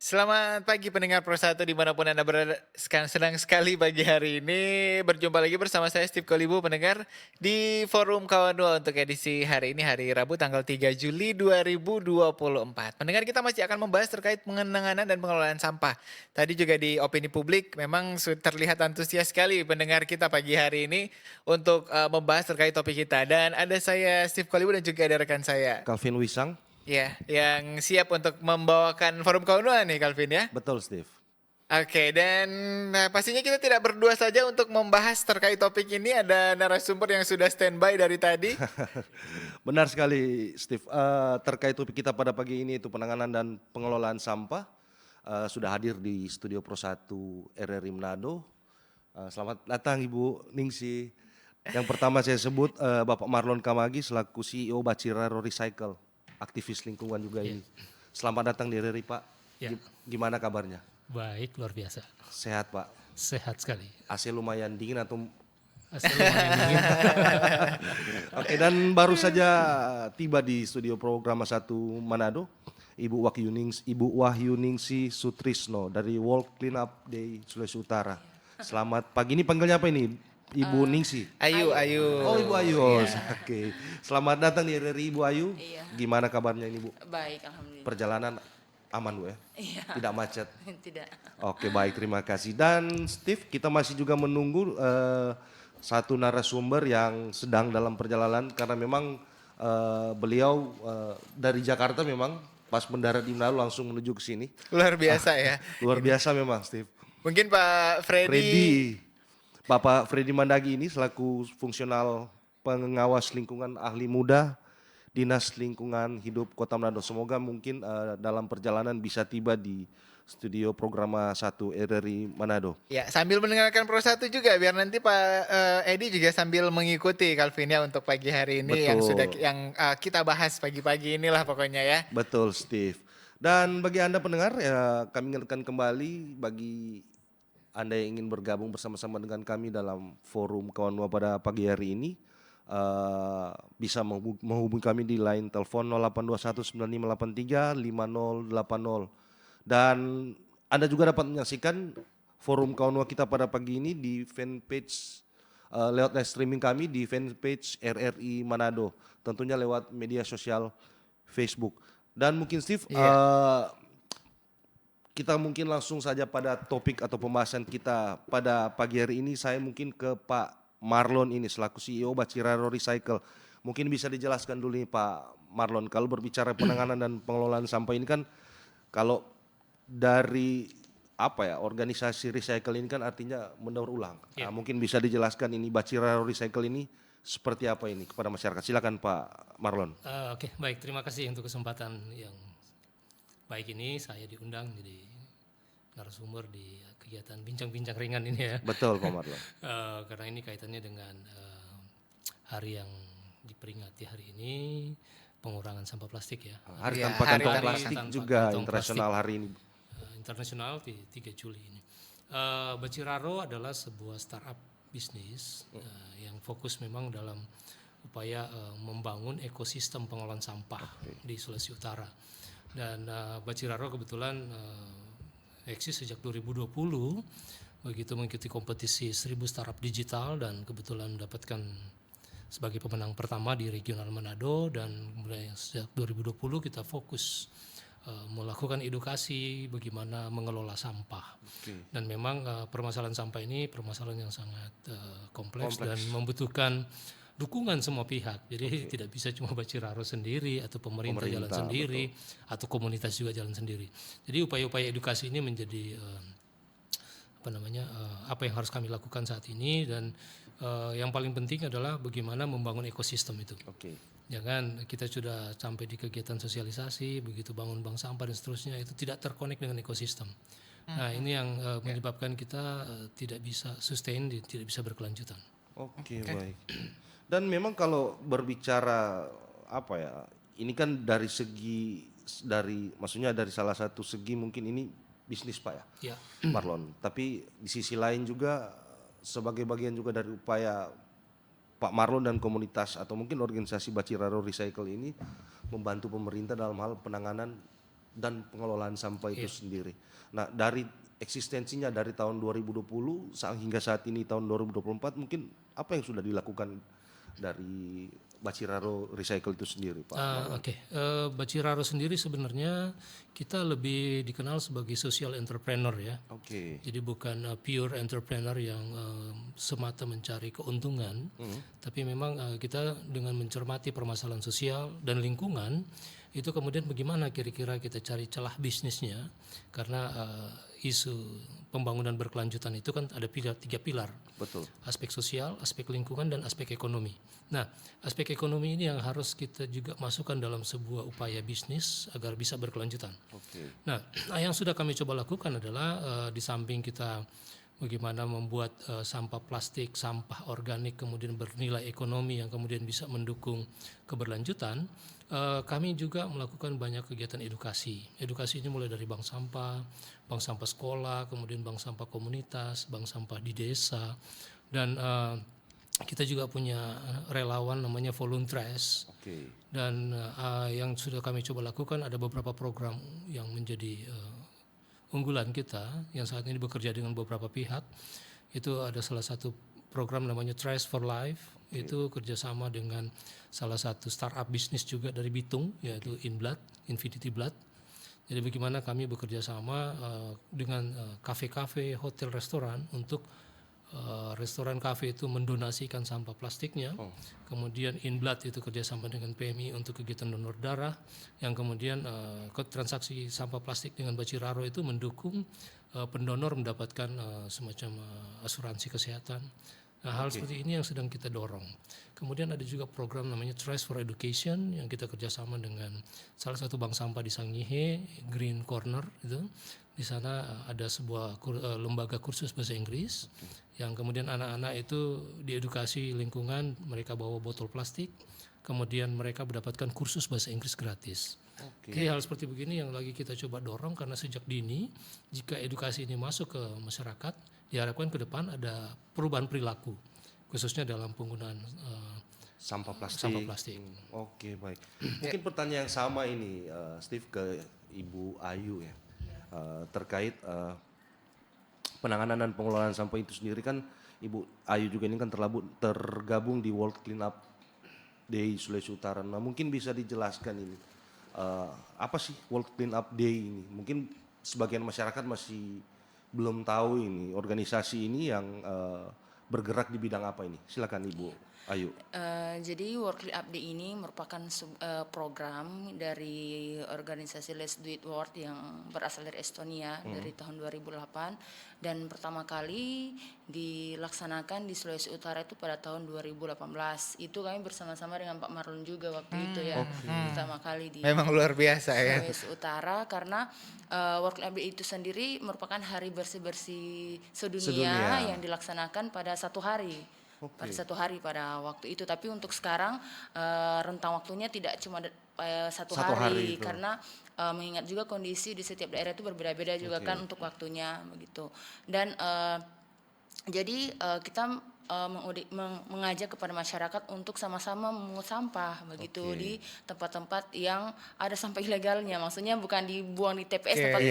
Selamat pagi pendengar Pro 1 dimanapun Anda berada. Senang sekali pagi hari ini berjumpa lagi bersama saya Steve Kolibu pendengar di Forum Kawan Dua untuk edisi hari ini hari Rabu tanggal 3 Juli 2024. Pendengar kita masih akan membahas terkait pengenangan dan pengelolaan sampah. Tadi juga di opini publik memang terlihat antusias sekali pendengar kita pagi hari ini untuk membahas terkait topik kita. Dan ada saya Steve Kolibu dan juga ada rekan saya. Calvin Wisang, Ya, yang siap untuk membawakan forum kawan nih Calvin ya. betul Steve. Oke, dan pastinya kita tidak berdua saja untuk membahas terkait topik ini. Ada narasumber yang sudah standby dari tadi. Benar sekali Steve. Terkait topik kita pada pagi ini itu penanganan dan pengelolaan sampah. Sudah hadir di Studio Pro 1 RRI Manado. Selamat datang Ibu Ningsi. Yang pertama saya sebut Bapak Marlon Kamagi selaku CEO Baciraro Recycle, aktivis lingkungan juga ini. Selamat datang di RRI Pak. Ya. Gimana kabarnya? Baik, luar biasa. Sehat Pak? Sehat sekali. AC lumayan dingin atau Asal lumayan dingin. Oke, dan baru saja tiba di studio program 1 Manado, Ibu Wahyuningsi Sutrisno dari World Cleanup Day Sulawesi Utara. Selamat pagi, ini panggilnya apa ini? Ibu Ningsi? Ayu. Oh Ibu Ayu, oke. Selamat datang di RRI Ibu Ayu. Iya. Gimana kabarnya ini Bu? Baik, alhamdulillah. Perjalanan aman Bu ya? Iya. Tidak macet? Tidak. Oke baik, terima kasih. Dan Steve, kita masih juga menunggu satu narasumber yang sedang dalam perjalanan karena memang beliau dari Jakarta memang pas mendarat di Manado langsung menuju ke sini. Luar biasa ya. Luar biasa memang Steve. Mungkin Pak Freddy. Bapak Freddy Mandagi ini selaku fungsional pengawas lingkungan ahli muda Dinas Lingkungan Hidup Kota Manado. Semoga mungkin dalam perjalanan bisa tiba di studio programa 1 RRI Manado. Ya, sambil mendengarkan Pro 1 juga biar nanti Pak Edi juga sambil mengikuti Calvin ya untuk pagi hari ini Betul. yang kita bahas pagi-pagi inilah pokoknya ya. Betul Steve. Dan bagi Anda pendengar ya kami ingatkan kembali bagi Anda yang ingin bergabung bersama-sama dengan kami dalam forum kawan Nuwa pada pagi hari ini bisa menghubungi kami di line telepon 082195835080 dan Anda juga dapat menyaksikan forum kawan Nuwa kita pada pagi ini di fanpage lewat live streaming kami di fanpage RRI Manado, tentunya lewat media sosial Facebook. Dan mungkin Steve, kita mungkin langsung saja pada topik atau pembahasan kita pada pagi hari ini. Saya mungkin ke Pak Marlon ini selaku CEO Baciraro Recycle. Mungkin bisa dijelaskan dulu nih Pak Marlon, kalau berbicara penanganan dan pengelolaan sampah ini kan kalau dari organisasi recycle ini kan artinya mendaur ulang. Nah, mungkin bisa dijelaskan ini Baciraro Recycle ini seperti apa ini kepada masyarakat. Silakan Pak Marlon. Oke, baik. Terima kasih untuk kesempatan yang baik ini. Saya diundang jadi narasumber di kegiatan bincang-bincang ringan ini ya. Betul Pak Marlon. Karena ini kaitannya dengan hari yang diperingati hari ini, pengurangan sampah plastik ya. Hari Iya, tanpa hari kantong tanpa plastik kantong juga plastik. internasional hari ini. Internasional di 3 Juli ini. Baciraro adalah sebuah startup bisnis yang fokus memang dalam upaya membangun ekosistem pengelolaan sampah di Sulawesi Utara. Dan Baciraro kebetulan eksis sejak 2020, begitu mengikuti kompetisi 1000 startup digital dan kebetulan mendapatkan sebagai pemenang pertama di regional Manado, dan mulai sejak 2020 kita fokus melakukan edukasi bagaimana mengelola sampah. Dan memang permasalahan sampah ini permasalahan yang sangat kompleks dan membutuhkan dukungan semua pihak. Jadi tidak bisa cuma Baciraro sendiri atau pemerintah jalan sendiri atau komunitas juga jalan sendiri. Jadi upaya-upaya edukasi ini menjadi apa yang harus kami lakukan saat ini, dan yang paling penting adalah bagaimana membangun ekosistem itu. Jangan kita sudah sampai di kegiatan sosialisasi, begitu bangun bank sampah dan seterusnya itu tidak terkonek dengan ekosistem. Nah ini yang menyebabkan kita tidak bisa sustain, tidak bisa berkelanjutan. Oke. Baik. Dan memang kalau berbicara ini kan maksudnya dari salah satu segi mungkin ini bisnis Pak ya, Marlon. Tapi di sisi lain juga sebagai bagian juga dari upaya Pak Marlon dan komunitas atau mungkin organisasi Baciraro Recycle ini membantu pemerintah dalam hal penanganan dan pengelolaan sampah itu sendiri. Nah, dari eksistensinya dari tahun 2020 hingga saat ini tahun 2024, mungkin apa yang sudah dilakukan dari Baciraro Recycle itu sendiri, Pak? Baciraro sendiri sebenarnya kita lebih dikenal sebagai social entrepreneur ya. Oke. Jadi bukan pure entrepreneur yang semata mencari keuntungan, tapi memang kita dengan mencermati permasalahan sosial dan lingkungan, itu kemudian bagaimana kira-kira kita cari celah bisnisnya, karena isu pembangunan berkelanjutan itu kan ada tiga pilar. Betul. Aspek sosial, aspek lingkungan, dan aspek ekonomi. Nah, aspek ekonomi ini yang harus kita juga masukkan dalam sebuah upaya bisnis agar bisa berkelanjutan. Oke. Nah, yang sudah kami coba lakukan adalah di samping kita bagaimana membuat sampah plastik, sampah organik kemudian bernilai ekonomi yang kemudian bisa mendukung keberlanjutan, kami juga melakukan banyak kegiatan edukasi. Edukasi ini mulai dari bank sampah sekolah, kemudian bank sampah komunitas, bank sampah di desa, dan kita juga punya relawan namanya Voluntrace. Oke. Dan yang sudah kami coba lakukan ada beberapa program yang menjadi unggulan kita yang saat ini bekerja dengan beberapa pihak. Itu ada salah satu program namanya Trace for Life. Itu kerjasama dengan salah satu startup bisnis juga dari Bitung, yaitu Infinity Blood. Jadi bagaimana kami bekerja sama dengan kafe-kafe, hotel, restoran untuk restoran kafe itu mendonasikan sampah plastiknya. Kemudian Inblood itu kerjasama dengan PMI untuk kegiatan donor darah, yang kemudian transaksi sampah plastik dengan Baciraro itu mendukung pendonor mendapatkan semacam asuransi kesehatan. Nah, hal seperti ini yang sedang kita dorong. Kemudian ada juga program namanya Trace for Education yang kita kerjasama dengan salah satu bank sampah di Sangihe, Green Corner itu. Di sana ada sebuah lembaga kursus bahasa Inggris yang kemudian anak-anak itu diedukasi lingkungan, mereka bawa botol plastik, kemudian mereka mendapatkan kursus bahasa Inggris gratis. Oke, hal seperti begini yang lagi kita coba dorong karena sejak dini jika edukasi ini masuk ke masyarakat, diharapkan ke depan ada perubahan perilaku khususnya dalam penggunaan Sampah plastik. Oke, baik. Mungkin pertanyaan yang sama ini, Steve, ke Ibu Ayu ya. Terkait penanganan dan pengelolaan sampah itu sendiri kan Ibu Ayu juga ini kan tergabung di World Cleanup Day Sulawesi Utara. Nah, mungkin bisa dijelaskan ini apa sih World Cleanup Day ini? Mungkin sebagian masyarakat masih belum tahu ini organisasi ini yang bergerak di bidang apa ini. Silakan Ibu Ayu. Jadi World Cleanup Day ini merupakan program dari organisasi Let's Do It World yang berasal dari Estonia dari tahun 2008 dan pertama kali dilaksanakan di Sulawesi Utara itu pada tahun 2018. Itu kami bersama-sama dengan Pak Marlon juga waktu itu ya, pertama kali di Memang luar biasa ya. Sulawesi Utara karena World Cleanup Day itu sendiri merupakan hari bersih-bersih sedunia yang dilaksanakan pada satu hari. Pada satu hari pada waktu itu, tapi untuk sekarang rentang waktunya tidak cuma satu hari karena mengingat juga kondisi di setiap daerah itu berbeda-beda juga kan untuk waktunya begitu. Dan jadi kita mengajak kepada masyarakat untuk sama-sama memungut sampah begitu di tempat-tempat yang ada sampah ilegalnya, maksudnya bukan dibuang di TPS tempat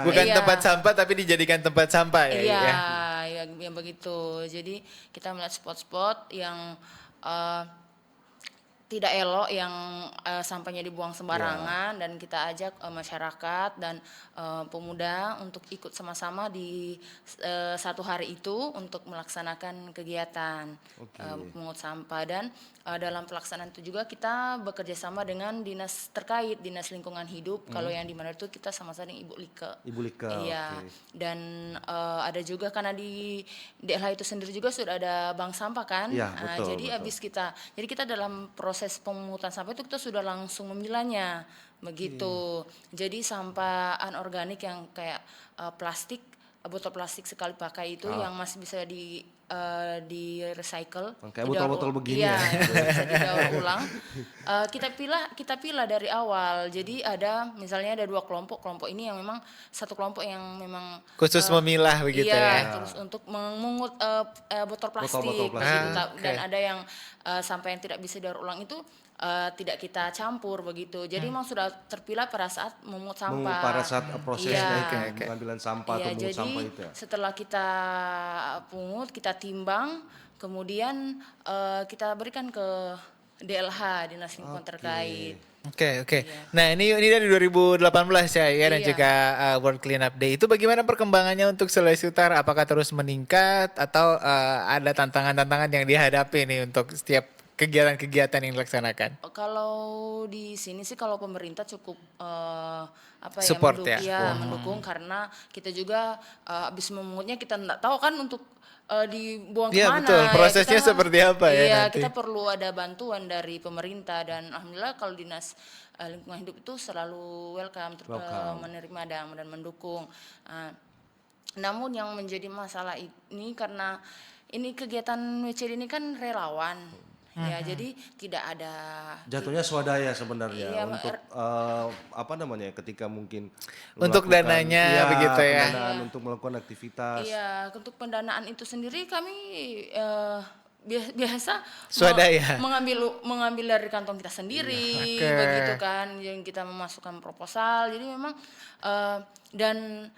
bukan tempat sampah tapi dijadikan tempat sampah ya. Yang begitu. Jadi kita melihat spot-spot yang tidak elok yang sampahnya dibuang sembarangan dan kita ajak masyarakat dan pemuda untuk ikut sama-sama di satu hari itu untuk melaksanakan kegiatan memungut sampah dan dalam pelaksanaan itu juga kita bekerja sama dengan dinas terkait, dinas lingkungan hidup. Kalau yang di mana itu kita sama-sama dengan Ibu Lika. Iya. Dan ada juga karena di DLH itu sendiri juga sudah ada bank sampah kan. Ya, betul, Jadi kita dalam proses pemungutan sampah itu kita sudah langsung memilahnya begitu. Jadi sampah anorganik yang kayak plastik, botol plastik sekali pakai itu yang masih bisa di recycle, kayak botol-botol begini bisa didaur ulang. Kita pilah dari awal. Jadi misalnya ada dua kelompok ini yang memang satu kelompok yang memang khusus memilah begitu ya. Terus untuk memungut botol plastik, Botol-botol plastik. dan ada yang sampah yang tidak bisa didaur ulang itu tidak kita campur begitu. Jadi memang sudah terpilah pada saat memungut sampah. Pada saat prosesnya itu, Iya. pengambilan sampah atau Iya, mengut jadi sampah itu ya. setelah kita pungut, kita timbang, kemudian kita berikan ke DLH, Dinas Lingkungan terkait. Oke. Nah ini dari 2018 ya, dan Iya. juga World Cleanup Day. Itu bagaimana perkembangannya untuk Sulawesi Utara? Apakah terus meningkat atau ada tantangan-tantangan yang dihadapi nih untuk setiap kegiatan-kegiatan yang dilaksanakan? Kalau di sini sih kalau pemerintah cukup Support ya? mendukung karena kita juga habis memungutnya kita nggak tahu kan untuk dibuang Iya, kemana. betul. Ya, Prosesnya seperti apa ya Iya, nanti? kita perlu ada bantuan dari pemerintah dan alhamdulillah kalau dinas lingkungan hidup itu selalu welcome, menerima dan mendukung. Namun yang menjadi masalah ini karena ini kegiatan WCD ini kan relawan. Ya, jadi tidak ada Jatuhnya swadaya sebenarnya Iya, untuk ketika mungkin Untuk melakukan- dananya Iya, begitu ya. pendanaan untuk melakukan aktivitas. Iya, untuk pendanaan itu sendiri kami biasa Swadaya. mengambil dari kantong kita sendiri, Oke. begitu kan, yang kita memasukkan proposal. Jadi memang dan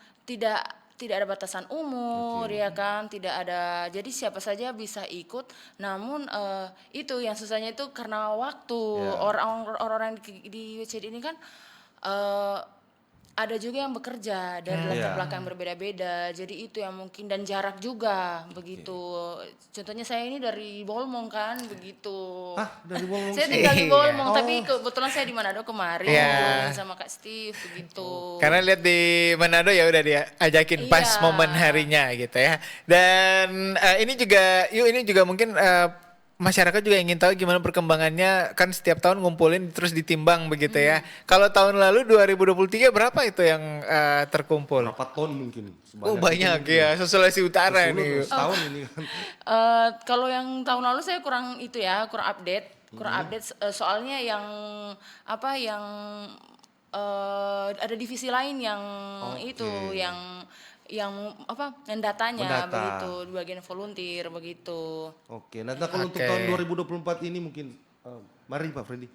tidak ada batasan umur, ya kan, tidak ada. Jadi siapa saja bisa ikut. Namun itu yang susahnya itu karena waktu. Orang-orang di WCD ini kan ada juga yang bekerja dari latar belakang yang berbeda-beda. Jadi itu yang mungkin dan jarak juga begitu. Contohnya saya ini dari Bolmong kan begitu. Dari Bolmong Saya sih. tinggal di Bolmong Oh. tapi kebetulan saya di Manado kemarin Iya. sama Kak Steve begitu. Karena lihat di Manado ya udah dia ajakin pas Iya. momen harinya gitu ya. Dan ini juga mungkin masyarakat juga ingin tahu gimana perkembangannya, kan setiap tahun ngumpulin terus ditimbang begitu ya. Kalau tahun lalu 2023 berapa itu yang terkumpul? Berapa ton mungkin? Oh banyak ya, Sulawesi Utara nih. Setahun ini kan. Kalau yang tahun lalu saya kurang update, soalnya yang ada divisi lain yang datanya Mendata. begitu di bagian volunteer begitu. Oke, nah kalau untuk tahun 2024 ini mungkin mari Pak Freddy.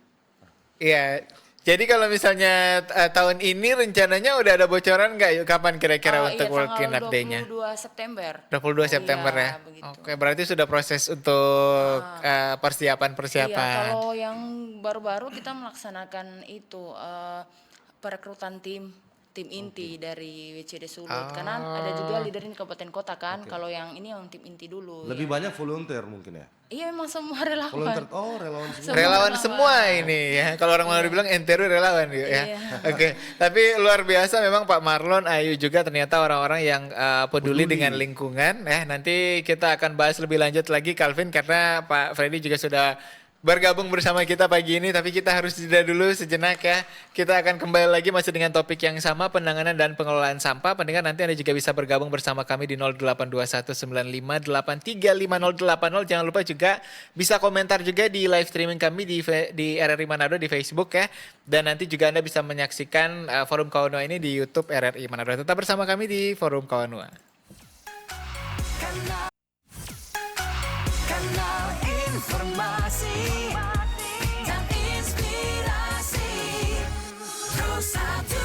Iya. Jadi kalau misalnya tahun ini rencananya udah ada bocoran nggak yuk kapan kira-kira untuk World Cleanup Day-nya? 22 September. 22 September Iya, ya. begitu. Oke, berarti sudah proses untuk persiapan-persiapan. Iya, kalau yang baru-baru kita melaksanakan itu perekrutan tim inti dari WCD Sulut karena ada juga leader di kabupaten kota kan. Kalau yang ini yang tim inti dulu. Lebih banyak volunteer mungkin ya. Iya memang semua relawan. Volunteer, relawan semua. Relawan semua ini ya. Kalau orang Manado bilang NTRW relawan yuk ya. Iya. Oke, tapi luar biasa memang Pak Marlon, Ayu juga ternyata orang-orang yang peduli dengan lingkungan. Nanti kita akan bahas lebih lanjut lagi Calvin karena Pak Freddy juga sudah bergabung bersama kita pagi ini, tapi kita harus jeda dulu sejenak ya. Kita akan kembali lagi masih dengan topik yang sama, penanganan dan pengelolaan sampah. Pendengar, nanti Anda juga bisa bergabung bersama kami di 082195835080. Jangan lupa juga bisa komentar juga di live streaming kami di RRI Manado di Facebook ya. Dan nanti juga Anda bisa menyaksikan Forum Kawanua ini di YouTube RRI Manado. Tetap bersama kami di Forum Kawanua. Kanal informasi dan inspirasi Terus Satu.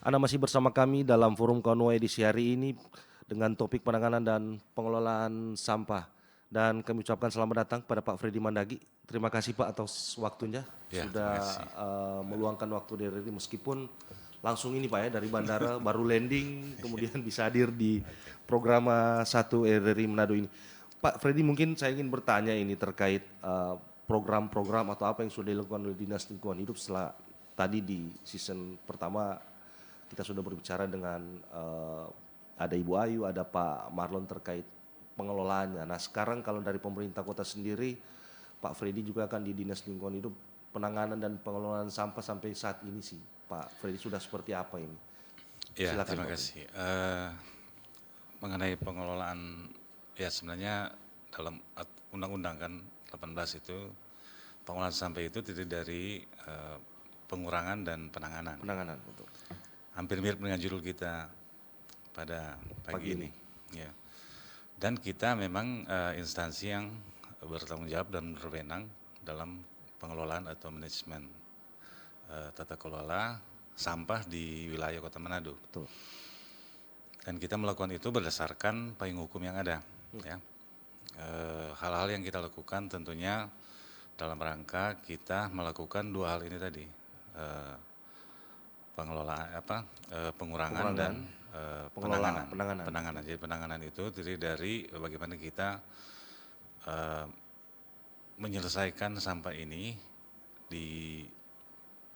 Anda masih bersama kami dalam Forum Kawanua edisi hari ini dengan topik penanganan dan pengelolaan sampah. Dan kami ucapkan selamat datang pada Pak Freddy Mandagi. Terima kasih Pak atas waktunya. Sudah meluangkan waktu dari RRI meskipun langsung ini Pak ya dari bandara baru landing kemudian bisa hadir di program 1 RRI Manado ini. Pak Freddy, mungkin saya ingin bertanya ini terkait program-program atau apa yang sudah dilakukan oleh Dinas Lingkungan Hidup setelah tadi di season pertama kita sudah berbicara dengan ada Ibu Ayu, ada Pak Marlon terkait pengelolaannya. Nah sekarang kalau dari pemerintah kota sendiri, Pak Freddy juga akan di Dinas Lingkungan Hidup, penanganan dan pengelolaan sampah sampai saat ini sih, Pak Freddy sudah seperti apa ini? Ya, Silakan, terima Pak. kasih. Mengenai pengelolaan, ya sebenarnya dalam Undang-Undang kan 18 itu pengelolaan sampah itu terdiri dari pengurangan dan penanganan. Penanganan, betul. Hampir mirip dengan judul kita pada pagi ini. Ya. Dan kita memang instansi yang bertanggung jawab dan berwenang dalam pengelolaan atau manajemen tata kelola sampah di wilayah Kota Manado. Betul. Dan kita melakukan itu berdasarkan payung hukum yang ada. Ya. Hal-hal yang kita lakukan tentunya dalam rangka kita melakukan dua hal ini tadi, pengelolaan pengurangan dan penanganan. Jadi penanganan itu terdiri dari bagaimana kita menyelesaikan sampah ini di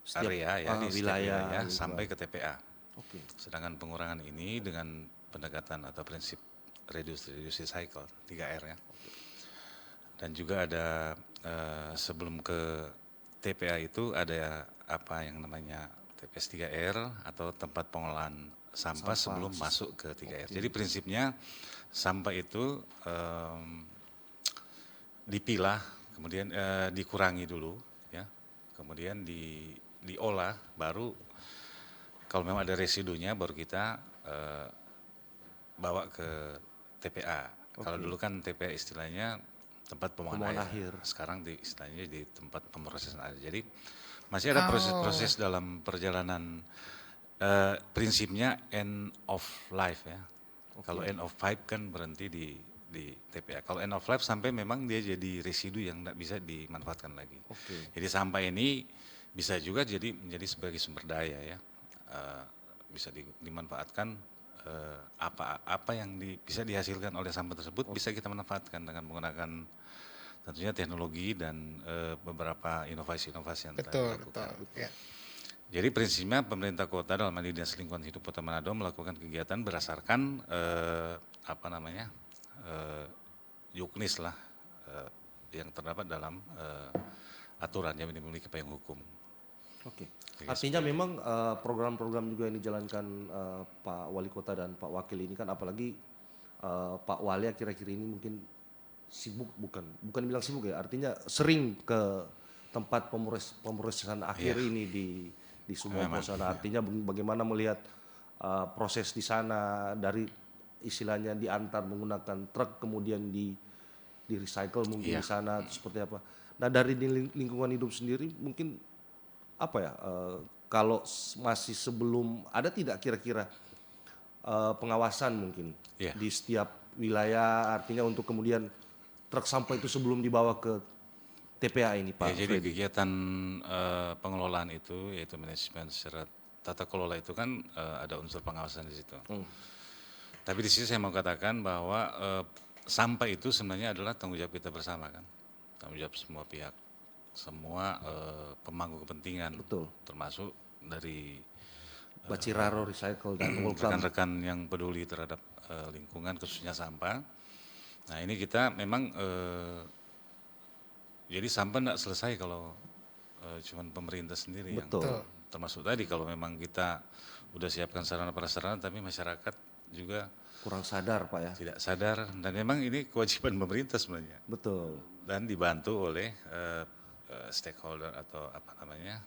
Setiap, area ya di setiap wilayah wilayah gitu. sampai ke TPA. Oke. Sedangkan pengurangan ini dengan pendekatan atau prinsip reduce, recycle 3R ya. Dan juga ada sebelum ke TPA itu ada apa yang namanya TPS 3R atau tempat pengolahan sampah sebelum masuk ke 3R. Jadi prinsipnya sampah itu dipilah, kemudian dikurangi dulu ya. Kemudian diolah, baru kalau memang ada residunya baru kita bawa ke TPA. Kalau dulu kan TPA istilahnya tempat pembuangan air. Sekarang istilahnya di tempat pemrosesan air. Jadi masih ada proses-proses dalam perjalanan, prinsipnya end of life ya. Kalau end of life kan berhenti di TPA. Kalau end of life sampai memang dia jadi residu yang tidak bisa dimanfaatkan lagi. Jadi sampah ini bisa juga menjadi sebagai sumber daya ya, bisa dimanfaatkan, apa yang bisa dihasilkan oleh sampah tersebut bisa kita manfaatkan dengan menggunakan tentunya teknologi dan beberapa inovasi-inovasi yang telah dilakukan. Ya. Jadi prinsipnya pemerintah kota dalam hal ini Dinas Lingkungan Hidup Kota Manado melakukan kegiatan berdasarkan yuknis lah yang terdapat dalam aturan yang memiliki payung hukum. Oke. Artinya memang program-program juga yang dijalankan Pak Wali Kota dan Pak Wakil ini kan, apalagi Pak Wali akhir-akhir ini mungkin sibuk, bukan bilang sibuk ya, artinya sering ke tempat pemrosesan akhir ini di Sumbawa sana. Artinya bagaimana melihat proses di sana, dari istilahnya diantar menggunakan truk kemudian di recycle mungkin di sana, seperti apa. Nah dari lingkungan hidup sendiri mungkin apa ya, kalau masih sebelum ada tidak kira-kira pengawasan mungkin di setiap wilayah, artinya untuk kemudian truk sampah itu sebelum dibawa ke TPA ini Pak? Ya, jadi kegiatan pengelolaan itu yaitu manajemen secara tata kelola itu kan ada unsur pengawasan di situ. Tapi di sini saya mau katakan bahwa sampah itu sebenarnya adalah tanggung jawab kita bersama kan, tanggung jawab semua pihak, semua pemangku kepentingan. Betul. Termasuk dari Baciraro Recycle dan rekan-rekan yang peduli terhadap lingkungan khususnya sampah. Nah ini kita memang jadi sampah tidak selesai kalau cuman pemerintah sendiri. Betul. Yang termasuk tadi kalau memang kita udah siapkan sarana prasarana tapi masyarakat juga kurang sadar Pak ya. tidak sadar, dan memang ini kewajiban pemerintah sebenarnya. Betul. Dan dibantu oleh stakeholder atau apa namanya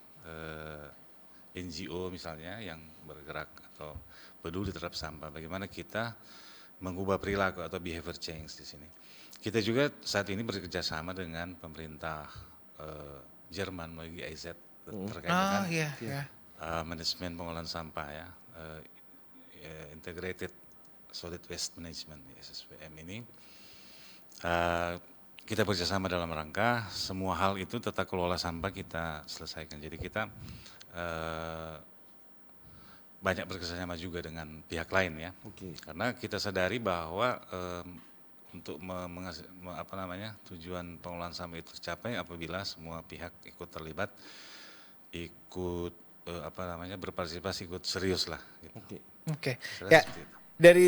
NGO misalnya yang bergerak atau peduli terhadap sampah. Bagaimana kita mengubah perilaku atau behavior change di sini. Kita juga saat ini bekerja sama dengan pemerintah Jerman melalui GIZ terkait dengan manajemen pengolahan sampah ya, Integrated Solid Waste Management (SSWM) ini. Kita bekerjasama dalam rangka semua hal itu tata kelola sampah kita selesaikan. Jadi kita banyak bekerjasama juga dengan pihak lain ya. Karena kita sadari bahwa untuk tujuan pengelolaan sampah itu tercapai apabila semua pihak ikut terlibat, ikut berpartisipasi, ikut serius lah. Gitu. Oke. Ya. Dari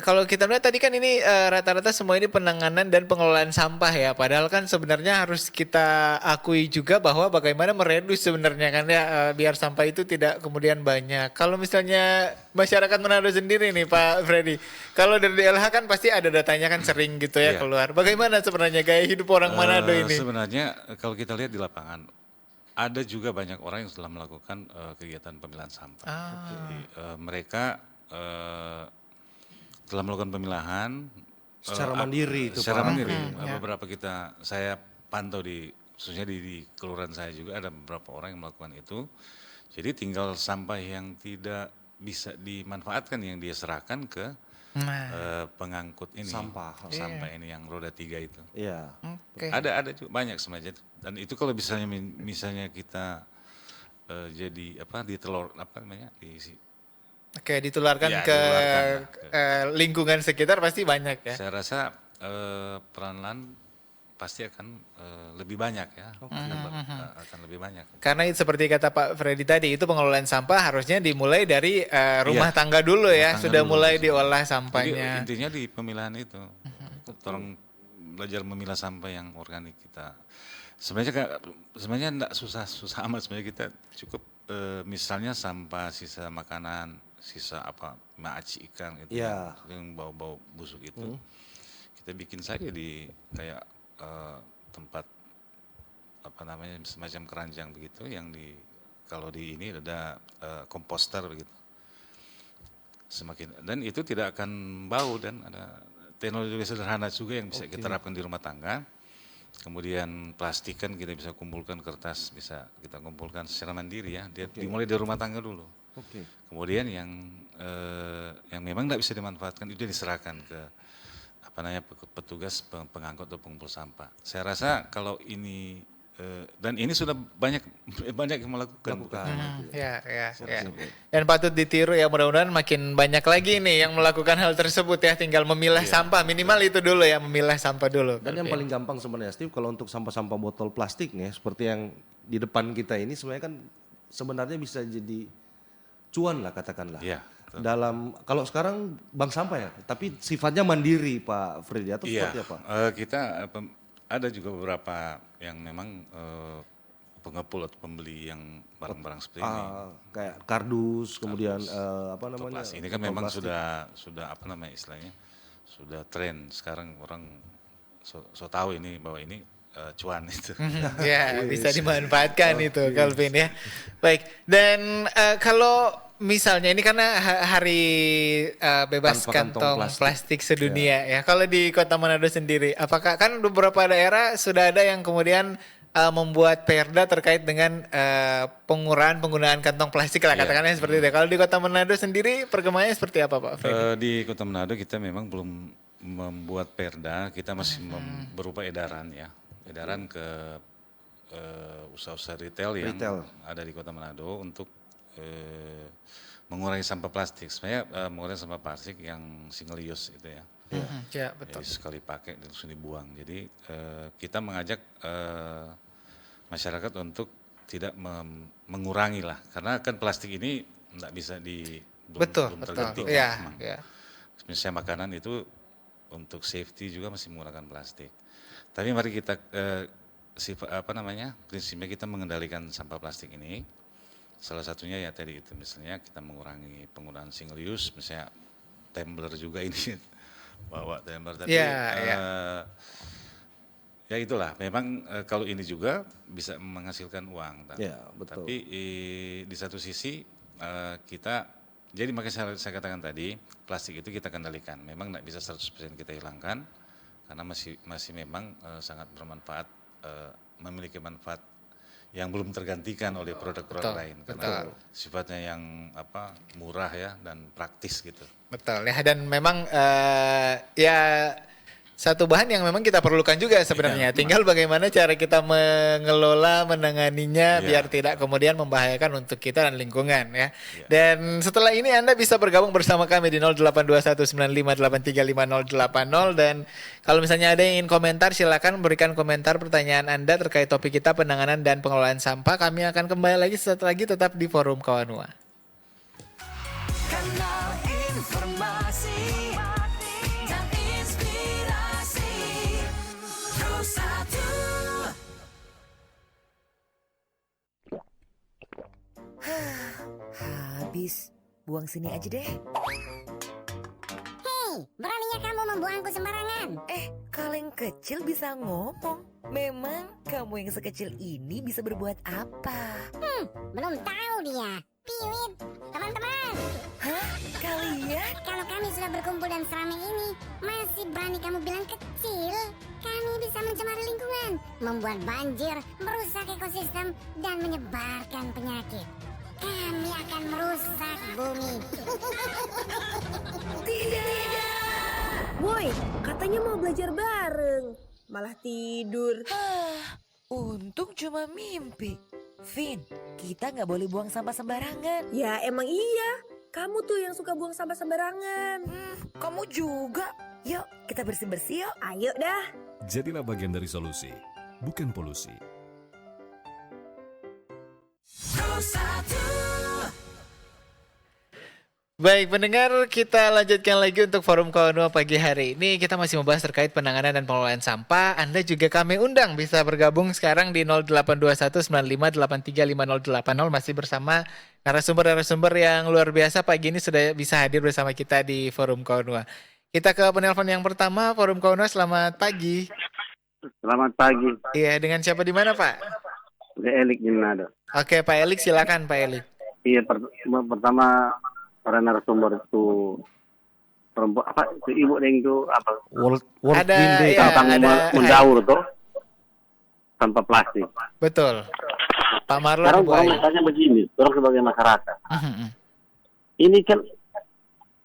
kalau kita melihat tadi kan ini rata-rata semua ini penanganan dan pengelolaan sampah ya. Padahal kan sebenarnya harus kita akui juga bahwa bagaimana meredus sebenarnya kan ya, biar sampah itu tidak kemudian banyak. Kalau misalnya masyarakat Manado sendiri nih Pak Freddy, kalau dari DLH kan pasti ada datanya kan sering gitu ya keluar. Bagaimana sebenarnya gaya hidup orang Manado ini? Sebenarnya kalau kita lihat di lapangan, ada juga banyak orang yang telah melakukan kegiatan pemilahan sampah. Jadi, mereka telah melakukan pemilahan secara mandiri itu secara Pak. mandiri. Beberapa saya pantau di khususnya di kelurahan saya juga ada beberapa orang yang melakukan itu. Jadi tinggal sampah yang tidak bisa dimanfaatkan yang dia serahkan ke pengangkut ini. Sampah. Sampah ini yang roda 3 itu. Iya. Oke. Ada juga banyak sebenarnya. Dan itu kalau misalnya kita jadi ditelur Oke, ditularkan Ya, ke ditularkan lingkungan sekitar pasti banyak ya. saya rasa peran pasti akan lebih banyak ya. Akan lebih banyak. Karena itu seperti kata Pak Freddy tadi, itu pengelolaan sampah harusnya dimulai dari rumah Iya, tangga dulu ya, tangga sudah dulu. mulai diolah Jadi sampahnya. intinya di pemilahan itu. Orang belajar memilah sampah yang organik kita. Sebenarnya enggak susah amat sebenarnya, kita cukup misalnya sampah sisa makanan, sisa maaci ikan gitu Iya. yang bau-bau busuk itu. Kita bikin saja di kayak tempat semacam keranjang begitu yang kalau di ini ada komposter begitu. Dan itu tidak akan bau dan ada teknologi sederhana juga yang bisa kita terapkan di rumah tangga. Kemudian plastik kan kita bisa kumpulkan, kertas bisa kita kumpulkan secara mandiri ya. Dimulai dari rumah tangga dulu. Oke. Kemudian yang memang tidak bisa dimanfaatkan itu diserahkan ke petugas pengangkut atau pengumpul sampah. Saya rasa kalau ini dan ini sudah banyak yang melakukan. Ya. Dan patut ditiru ya, mudah-mudahan makin banyak lagi nih yang melakukan hal tersebut ya, tinggal memilah sampah, minimal itu dulu ya, memilah sampah dulu. Dan yang paling gampang sebenarnya Steve, kalau untuk sampah-sampah botol plastik nih, seperti yang di depan kita ini sebenarnya bisa jadi cuan lah katakanlah. Iya. Kalau sekarang bank sampah ya, tapi sifatnya mandiri Pak Freddy atau Iya, seperti apa? kita ada juga beberapa yang memang pengepul atau pembeli yang barang-barang seperti ini. Kayak kardus, kemudian apa Atau namanya? plastik. Ini kan botol memang plastik. sudah istilahnya sudah tren sekarang, orang so tahu ini bahwa ini cuan itu. Ya, bisa dimanfaatkan itu Calvin ya. Baik, dan kalau misalnya ini karena hari bebas Tanpa kantong kantong plastik. plastik sedunia ya. Kalau di Kota Manado sendiri, apakah kan beberapa daerah sudah ada yang kemudian membuat perda terkait dengan pengurangan penggunaan kantong plastik lah, katakannya seperti itu. Kalau di Kota Manado sendiri perkembangannya seperti apa Pak Freddy? Di Kota Manado kita memang belum membuat perda, kita masih berupa edaran ya. Edaran ke usaha-usaha retail yang ada di Kota Manado untuk mengurangi sampah plastik. Sebenarnya mengurangi sampah plastik yang single use itu ya. Ya, betul. Jadi sekali pakai dan langsung dibuang. Jadi kita mengajak masyarakat untuk tidak mengurangi lah, karena kan plastik ini tidak bisa belum tergantikan. Ya. Misalnya makanan itu untuk safety juga masih menggunakan plastik. Tapi mari kita prinsipnya kita mengendalikan sampah plastik ini. Salah satunya ya tadi itu, misalnya kita mengurangi penggunaan single use, misalnya tumbler juga ini bawa tumbler, tapi ya itulah, memang kalau ini juga bisa menghasilkan uang. Ya, betul. Tapi di satu sisi kita, jadi makanya saya katakan tadi, plastik itu kita kendalikan. Memang tidak bisa 100% kita hilangkan, karena masih memang sangat bermanfaat, memiliki manfaat yang belum tergantikan oleh produk-produk lain. Karena sifatnya yang murah ya dan praktis gitu. Betul ya, dan memang ya satu bahan yang memang kita perlukan juga sebenarnya. Tinggal bagaimana cara kita mengelola, menanganinya biar tidak kemudian membahayakan untuk kita dan lingkungan ya. Dan setelah ini Anda bisa bergabung bersama kami di 082195835080, dan kalau misalnya ada yang ingin komentar, silakan berikan komentar pertanyaan Anda terkait topik kita, penanganan dan pengelolaan sampah. Kami akan kembali lagi setelah lagi, tetap di Forum Kawanua. Kanal informasi dan inspirasi Terus satu. Habis, buang sini aja deh. Hei, beraninya kamu membuangku sembarangan. Kaleng kecil bisa ngomong. Memang kamu yang sekecil ini bisa berbuat apa? Belum tahu dia. Piwit, teman-teman. Hah? Kalian? Kalau kami sudah berkumpul dan seramai ini, masih berani kamu bilang kecil? kami bisa mencemari lingkungan, membuat banjir, merusak ekosistem, dan menyebarkan penyakit. Kami akan merusak bumi. Woi, katanya mau belajar bareng, malah tidur. Untung cuma mimpi. Vin, kita nggak boleh buang sampah sembarangan. Ya emang iya, kamu tuh yang suka buang sampah sembarangan. Kamu juga. Yuk, kita bersih-bersih yuk. Ayo dah. Jadilah bagian dari solusi, bukan polusi. Baik pendengar, kita lanjutkan lagi untuk forum kawan dua pagi hari ini. Kita masih membahas terkait penanganan dan pengelolaan sampah. Anda juga kami undang bisa bergabung sekarang di 082195835080. Masih bersama narasumber-narasumber yang luar biasa. Pagi ini sudah bisa hadir bersama kita di forum kawan dua. Kita ke penelpon yang pertama, forum kawan dua, selamat pagi. Selamat pagi. Iya, dengan siapa di mana Pak? Elik di Manado. Oke Pak Elik, silakan Pak Elik. Iya, pertama para narasumber itu perempuan apa itu ibu yang itu apa World Ada, Wind Day. ya, tentang ada- mendaur tuh tanpa plastik. Betul. Pak Marlon, Sekarang Ibu orang Ayu. bertanya begini, orang sebagai masyarakat, Mhm. ini kan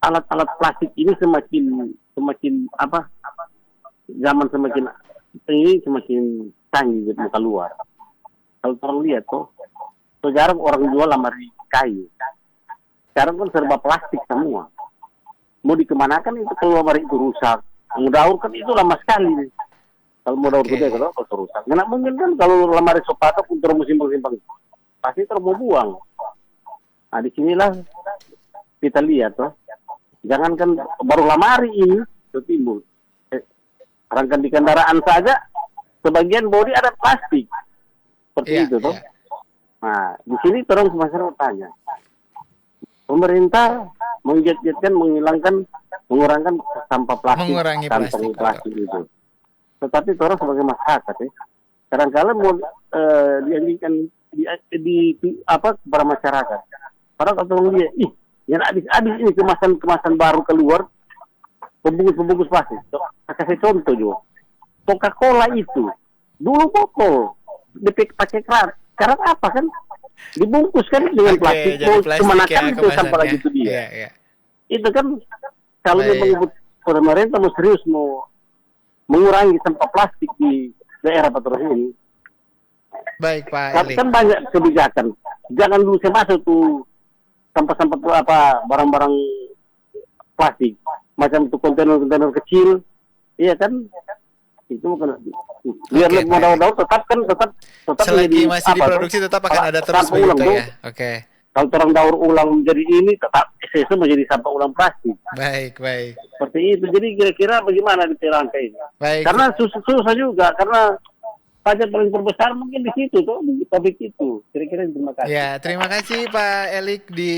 alat-alat plastik ini semakin apa? Zaman semakin ini semakin canggih di muka luar. Kalau orang lihat tuh, jarang orang jual lemari kayu. Sekarang kan serba plastik semua. Mau dikemanakan itu kalau lemari itu rusak. Mau daur kan itu lama sekali. Kalau mau daur gede kalau rusak. Nggak mungkin kan kalau lemari sepatu untuk simpan-simpan. Pasti terus mau buang. Nah disinilah kita lihat tuh. Jangankan baru lemari ini itu timbul. Rangkaian di kendaraan saja sebagian bodi ada plastik. Seperti Iya, itu tuh. iya. Nah di sini terus masyarakat tanya. Pemerintah menggiat-giatkan mengurangkan sampah plastik, Mengurangi kantong plastik, plastik itu. Tetapi orang sebagai masyarakat kadang-kadang mau dianjingkan di apa kepada masyarakat. Padahal kalau orang lihat, yang habis ini kemasan baru keluar, pembungkus plastik. Saya kasih contoh juga. Coca-Cola itu dulu botol pakai kerat. Sekarang apa kan? Dibungkus kan dengan Oke, plastik, jadi mau plastik kemanakan ya itu sampah lagi kemasannya. itu dia. Iya, iya. Itu kan kalau Baik. memang pemerintah mau serius mau mengurangi sampah plastik di daerah Patros ini, Baik Pak Elik. kan banyak kebijakan. Jangan dulu saya masuk tuh sampah-sampah tuh apa barang-barang plastik macam itu kontainer-kontainer kecil, iya kan? Itu bukan biar Oke, mau baik. daur tetap Selagi menjadi masih apa, diproduksi tetap akan ada terus sampah ulang begitu tuh. ya. Oke. Kalau orang daur ulang menjadi ini tetap itu menjadi sampah ulang plastik. Baik, baik. Seperti itu. Jadi kira-kira bagaimana di rangkai ini? Baik. Karena susah juga karena pajak paling terbesar mungkin di situ tuh di topik itu. Kira-kira terima kasih. Ya, terima kasih Pak Elik di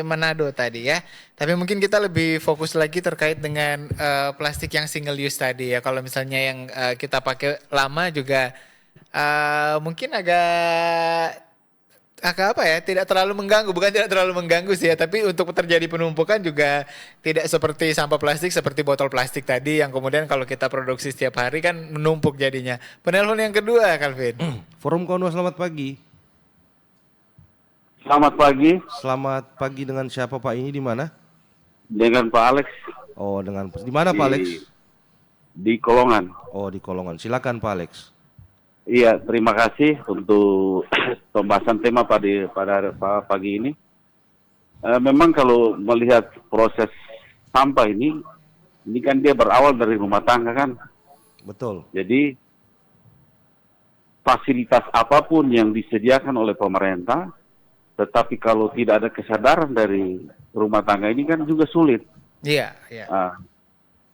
Manado tadi ya. Tapi mungkin kita lebih fokus lagi terkait dengan plastik yang single use tadi ya. Kalau misalnya yang kita pakai lama juga mungkin agak apa ya, tidak terlalu mengganggu, bukan tidak terlalu mengganggu sih ya, tapi untuk terjadi penumpukan juga tidak seperti sampah plastik, seperti botol plastik tadi yang kemudian kalau kita produksi setiap hari kan menumpuk jadinya. Penelpon yang kedua, Calvin. Forum kawan dua, selamat pagi. Selamat pagi Selamat pagi, dengan siapa Pak, ini di mana? dengan Pak Alex Oh, di mana Pak Alex? di Kolongan. Oh, di Kolongan. Silakan Pak Alex. Iya, terima kasih untuk pembahasan tema pada pagi ini. Memang kalau melihat proses sampah ini kan dia berawal dari rumah tangga kan. Betul. Jadi fasilitas apapun yang disediakan oleh pemerintah, tetapi kalau tidak ada kesadaran dari rumah tangga ini kan juga sulit. Iya, iya.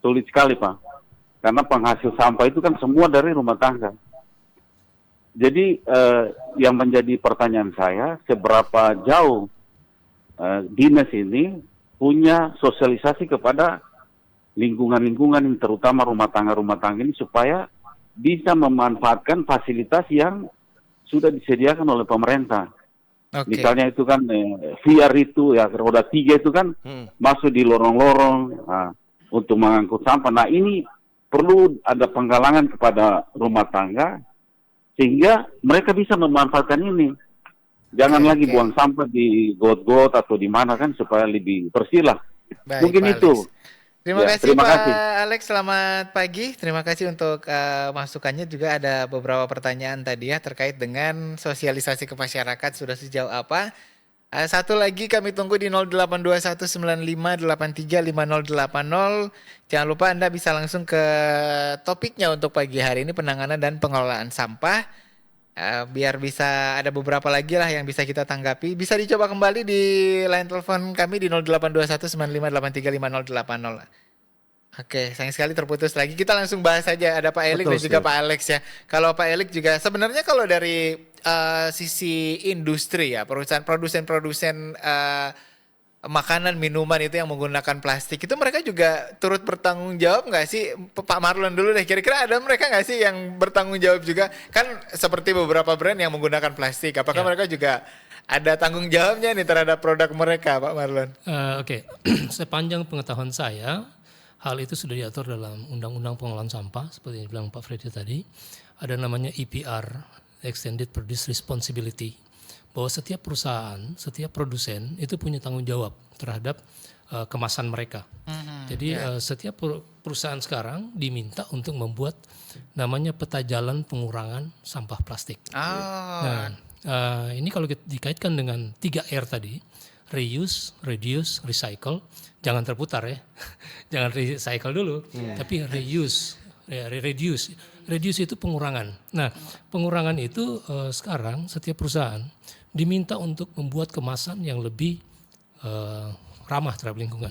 Sulit sekali Pak. Karena penghasil sampah itu kan semua dari rumah tangga. Jadi yang menjadi pertanyaan saya, seberapa jauh dinas ini punya sosialisasi kepada lingkungan-lingkungan yang terutama rumah tangga ini supaya bisa memanfaatkan fasilitas yang sudah disediakan oleh pemerintah. Oke. Misalnya itu kan VR itu ya roda 3 itu kan masuk di lorong-lorong untuk mengangkut sampah. Nah ini perlu ada penggalangan kepada rumah tangga sehingga mereka bisa memanfaatkan ini. Jangan lagi buang sampah di got-got atau di mana kan supaya lebih bersih lah. Baik, Mungkin Pak itu. Alex. Terima kasih terima Pak kasih. Alex, selamat pagi. Terima kasih untuk masukannya. Juga ada beberapa pertanyaan tadi ya terkait dengan sosialisasi ke masyarakat sudah sejauh apa. Satu lagi kami tunggu di 082195835080. Jangan lupa Anda bisa langsung ke topiknya untuk pagi hari ini, penanganan dan pengelolaan sampah. Biar bisa ada beberapa lagi lah yang bisa kita tanggapi. Bisa dicoba kembali di line telepon kami di 082195835080. Oke, sayang sekali terputus lagi. Kita langsung bahas saja. Ada Pak Elik dan juga Pak Alex ya. Kalau Pak Elik juga sebenarnya kalau dari sisi industri ya, produsen-produsen makanan, minuman itu yang menggunakan plastik, itu mereka juga turut bertanggung jawab nggak sih? Pak Marlon dulu deh, kira-kira ada mereka nggak sih yang bertanggung jawab juga? Kan seperti beberapa brand yang menggunakan plastik, apakah mereka juga ada tanggung jawabnya nih terhadap produk mereka, Pak Marlon? Oke. Sepanjang pengetahuan saya, hal itu sudah diatur dalam Undang-Undang Pengelolaan Sampah, seperti yang dibilang Pak Freddy tadi. Ada namanya EPR, Extended Producer Responsibility, bahwa setiap perusahaan, setiap produsen itu punya tanggung jawab terhadap kemasan mereka. Jadi setiap perusahaan sekarang diminta untuk membuat namanya peta jalan pengurangan sampah plastik. Nah, ini kalau dikaitkan dengan 3R tadi, reuse, reduce, recycle, jangan terputar ya, jangan recycle dulu, tapi reuse, reduce. Reduce itu pengurangan. Nah, pengurangan itu sekarang setiap perusahaan diminta untuk membuat kemasan yang lebih ramah terhadap lingkungan.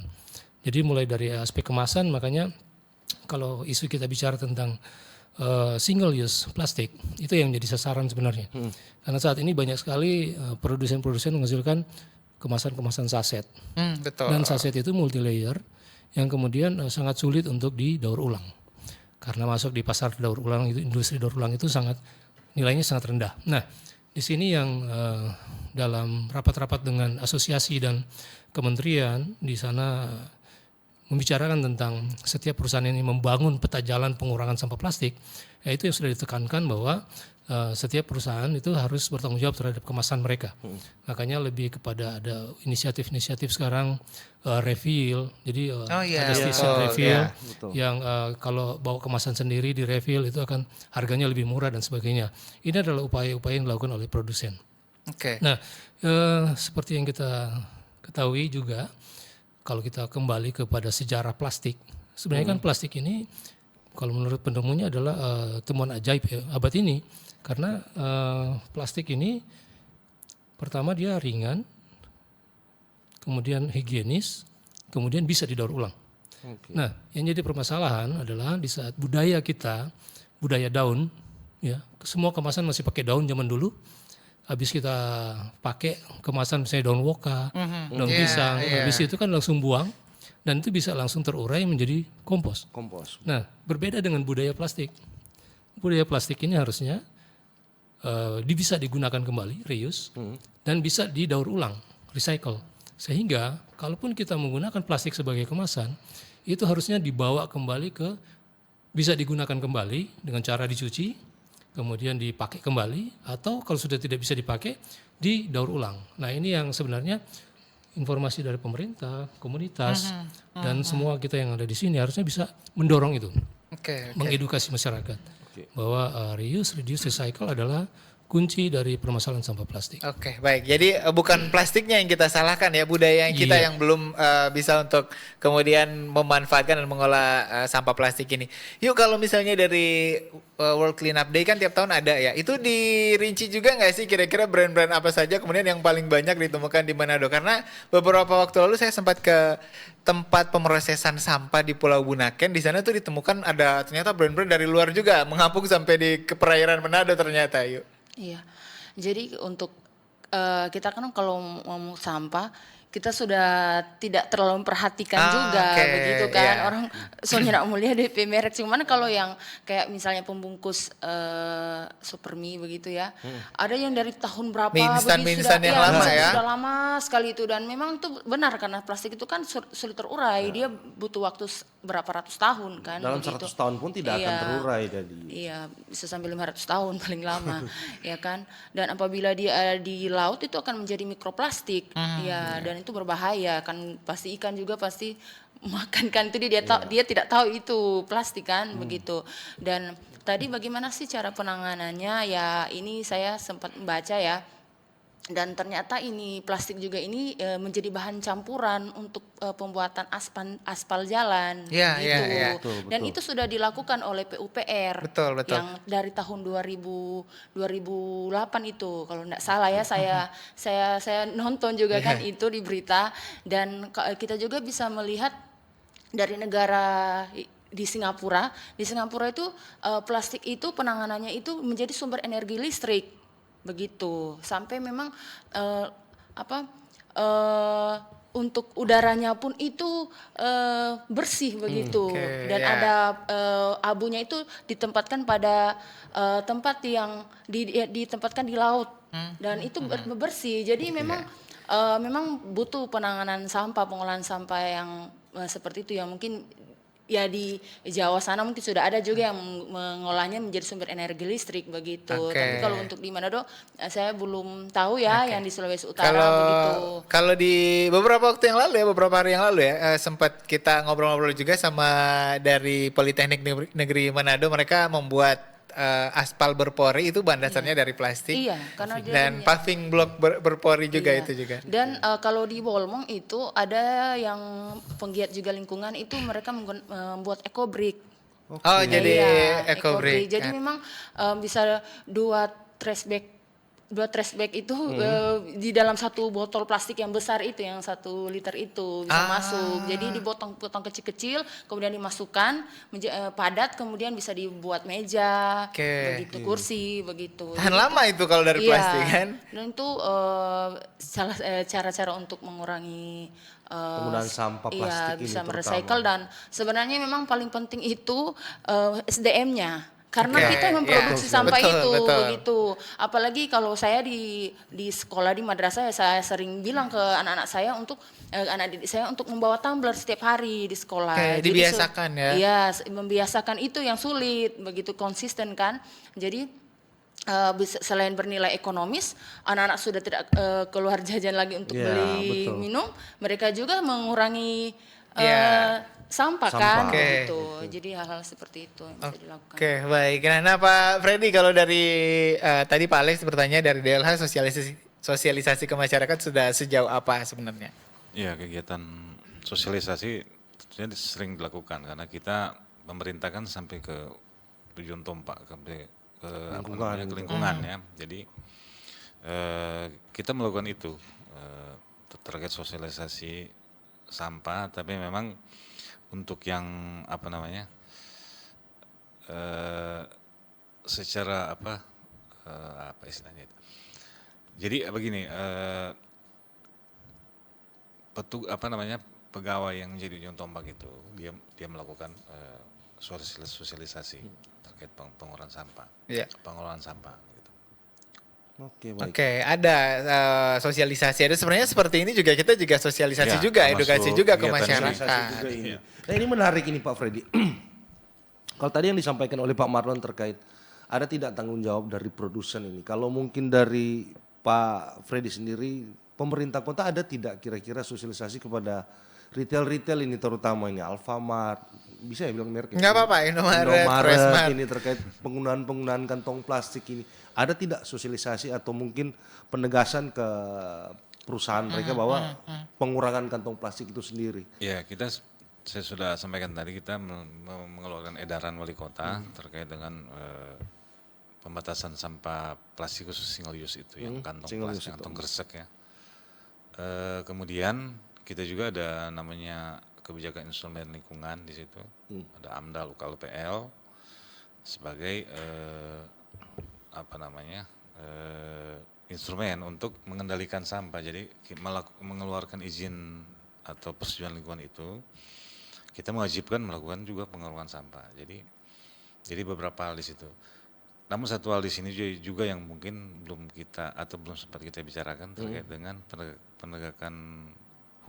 Jadi mulai dari aspek kemasan, makanya kalau isu kita bicara tentang single use plastik, itu yang jadi sasaran sebenarnya. Karena saat ini banyak sekali produsen-produsen menghasilkan kemasan-kemasan saset. Betul. Dan saset itu multi layer yang kemudian sangat sulit untuk didaur ulang. Karena masuk di pasar daur ulang itu, industri daur ulang itu nilainya sangat rendah. Nah, di sini yang dalam rapat-rapat dengan asosiasi dan kementerian di sana membicarakan tentang setiap perusahaan ini membangun peta jalan pengurangan sampah plastik, yaitu yang sudah ditekankan bahwa setiap perusahaan itu harus bertanggung jawab terhadap kemasan mereka. Makanya lebih kepada ada inisiatif-inisiatif sekarang refill, jadi ada station refill yang kalau bawa kemasan sendiri di refill itu akan harganya lebih murah dan sebagainya. Ini adalah upaya-upaya yang dilakukan oleh produsen. Nah, seperti yang kita ketahui juga, kalau kita kembali kepada sejarah plastik, sebenarnya kan plastik ini kalau menurut penemunya adalah temuan ajaib ya, abad ini. Karena plastik ini pertama dia ringan, kemudian higienis, kemudian bisa didaur ulang. Nah, yang jadi permasalahan adalah di saat budaya kita, budaya daun, ya semua kemasan masih pakai daun zaman dulu. Habis kita pakai kemasan misalnya daun woka, daun pisang, habis itu kan langsung buang dan itu bisa langsung terurai menjadi kompos. Nah, berbeda dengan budaya plastik. Budaya plastik ini harusnya bisa digunakan kembali, reuse, dan bisa didaur ulang, recycle. Sehingga kalaupun kita menggunakan plastik sebagai kemasan, itu harusnya dibawa kembali bisa digunakan kembali dengan cara dicuci, kemudian dipakai kembali, atau kalau sudah tidak bisa dipakai, didaur ulang. Nah, ini yang sebenarnya informasi dari pemerintah, komunitas, dan semua kita yang ada di sini harusnya bisa mendorong itu, mengedukasi masyarakat bahwa reuse, reduce, recycle adalah kunci dari permasalahan sampah plastik. Oke, baik. Jadi bukan plastiknya yang kita salahkan ya, budaya yang kita yang belum bisa untuk kemudian memanfaatkan dan mengolah sampah plastik ini. Yuk, kalau misalnya dari World Cleanup Day kan tiap tahun ada ya, itu dirinci juga nggak sih kira-kira brand-brand apa saja kemudian yang paling banyak ditemukan di Manado? Karena beberapa waktu lalu saya sempat ke tempat pemrosesan sampah di Pulau Bunaken, di sana tuh ditemukan ada ternyata brand-brand dari luar juga mengapung sampai di perairan Manado ternyata. Yuk. Iya, jadi untuk kita kan kalau ngomong sampah, kita sudah tidak terlalu memperhatikan juga oke, begitu kan. iya. Orang soalnya nak mulia DP merek. Cuman kalau yang kayak misalnya pembungkus Supermi begitu ya. Ada yang dari tahun berapa Mie instan begitu yang lama ya. sudah lama sekali itu, dan memang itu benar karena plastik itu kan sulit terurai. Dia butuh waktu berapa ratus tahun kan Dalam begitu. 100 tahun pun tidak akan Iya. terurai jadi. Iya, bisa sampai 500 tahun paling lama, ya kan. Dan apabila dia di laut itu akan menjadi mikroplastik, ya, dan itu berbahaya kan. Pasti ikan juga pasti makan kan, itu dia tidak tahu itu plastik kan, begitu. Dan tadi bagaimana sih cara penanganannya? Ya, ini saya sempat membaca ya. Dan ternyata ini plastik juga ini menjadi bahan campuran untuk pembuatan aspal jalan, Iya, gitu. iya, iya. Betul, Dan betul. itu sudah dilakukan oleh PUPR. Betul, betul. Yang dari tahun 2008 itu, kalau tidak salah ya, saya nonton juga kan itu di berita. Dan kita juga bisa melihat dari negara di Singapura. Di Singapura itu plastik itu penanganannya itu menjadi sumber energi listrik. Begitu, sampai memang untuk udaranya pun itu bersih begitu. Oke, Dan ya. ada abunya itu ditempatkan pada tempat yang ditempatkan di laut, dan itu bersih. Jadi memang memang butuh penanganan sampah, pengolahan sampah yang seperti itu, yang mungkin ya di Jawa sana mungkin sudah ada juga yang mengolahnya menjadi sumber energi listrik begitu. Oke. Tapi kalau untuk di Manado saya belum tahu ya, yang di Sulawesi Utara Kalau begitu. kalau di beberapa waktu yang lalu ya, beberapa hari yang lalu ya, sempat kita ngobrol-ngobrol juga sama dari Politeknik Negeri Manado. Mereka membuat aspal berpori, itu bahan dasarnya dari plastik. Iya, karena dia Dan paving block berpori juga Iya. itu juga. Dan kalau di Bolmong itu ada yang penggiat juga lingkungan itu, mereka membuat eco-brick. Oh, jadi Iya, eco-brick. Jadi memang bisa dua trash bag itu di dalam satu botol plastik yang besar itu, yang 1 liter itu bisa masuk. Jadi dipotong-potong kecil-kecil, kemudian dimasukkan padat, kemudian bisa dibuat meja, Oke. begitu, kursi, begitu. Tahan Jadi lama itu kalau dari plastik kan. dan itu salah cara-cara untuk mengurangi Penggunaan sampah plastik ini bisa terutama. merecycle. Dan sebenarnya memang paling penting itu SDM-nya. Karena Oke, kita yang ya. memproduksi sampah Betul, itu, betul. begitu. Apalagi kalau saya di sekolah di madrasah, ya saya sering bilang ke anak-anak saya untuk anak didik saya untuk membawa tumbler setiap hari di sekolah. Oke, Jadi dibiasakan ya. Iya, membiasakan itu yang sulit, begitu konsisten kan. Jadi selain bernilai ekonomis, anak-anak sudah tidak keluar jajan lagi untuk Iya, beli betul. minum, mereka juga mengurangi Iya. sampah Sampah. kan, Oke. begitu. Jadi hal-hal seperti itu yang bisa dilakukan. Oke, baik. Nah, Pak Freddy, kalau dari tadi Pak Alex bertanya dari DLH, sosialisasi ke masyarakat sudah sejauh apa sebenarnya? Ya, kegiatan sosialisasi tentunya sering dilakukan karena kita pemerintah kan sampai ke ujung tombak, sampai ke lingkungan ya. Jadi kita melakukan itu terkait sosialisasi sampah, tapi memang untuk yang secara apa istilahnya itu. Jadi begini, pegawai yang menjadi ujung tombak itu dia melakukan sosialisasi terkait pengurangan sampah, Iya. pengelolaan sampah. Gitu. Oke, baik. Oke, ada sosialisasi. Ada sebenarnya seperti ini juga, kita juga sosialisasi Ya, juga, termasuk edukasi juga ke kegiatan masyarakat. Sosialisasi juga ini. Nah, ini menarik ini Pak Freddy. Kalau tadi yang disampaikan oleh Pak Marlon terkait ada tidak tanggung jawab dari produsen ini. Kalau mungkin dari Pak Freddy sendiri, pemerintah kota ada tidak kira-kira sosialisasi kepada retail ini, terutama ini Alfamart, bisa ya bilang merek? Nggak apa-apa, Indomaret, Freshmart. ini terkait penggunaan kantong plastik ini. Ada tidak sosialisasi atau mungkin penegasan ke perusahaan mereka bahwa pengurangan kantong plastik itu sendiri? Ya, saya sudah sampaikan tadi, kita mengeluarkan edaran wali kota terkait dengan pembatasan sampah plastik khusus single use itu, yang kantong single use plastik, itu. kantong kresek ya. Kemudian kita juga ada namanya kebijakan instrumen lingkungan di situ, ada AMDAL, UKLPL sebagai instrumen untuk mengendalikan sampah. Jadi mengeluarkan izin atau persetujuan lingkungan itu, kita mewajibkan melakukan juga pengelolaan sampah. Jadi beberapa hal di situ. Namun satu hal di sini juga yang mungkin belum kita atau belum sempat kita bicarakan terkait dengan penegakan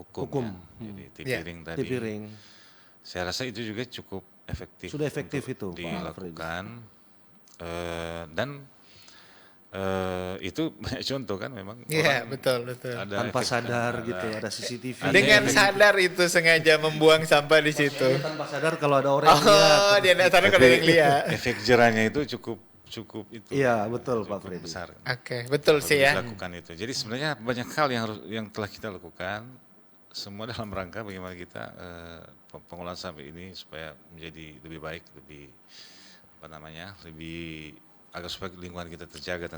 hukum. Ya. Jadi tipiring tadi. Tipiring. Saya rasa itu juga cukup efektif. Sudah efektif itu, Pak dilakukan. Dan itu banyak contoh kan memang. Iya, betul. Tanpa sadar gitu, ada CCTV. Dengan sadar itu sengaja membuang sampah di situ. Tanpa sadar kalau ada orang yang lihat. Oh, dia nggak sadar kalau ada yang lihat. Efek jerahnya itu cukup itu. Iya, betul Pak Freddy. Besar. Oke, betul sih ya. Dilakukan itu. Jadi sebenarnya banyak hal yang telah kita lakukan, semua dalam rangka bagaimana kita pengolahan sampah ini supaya menjadi lebih baik, lebih agar supaya lingkungan kita terjaga.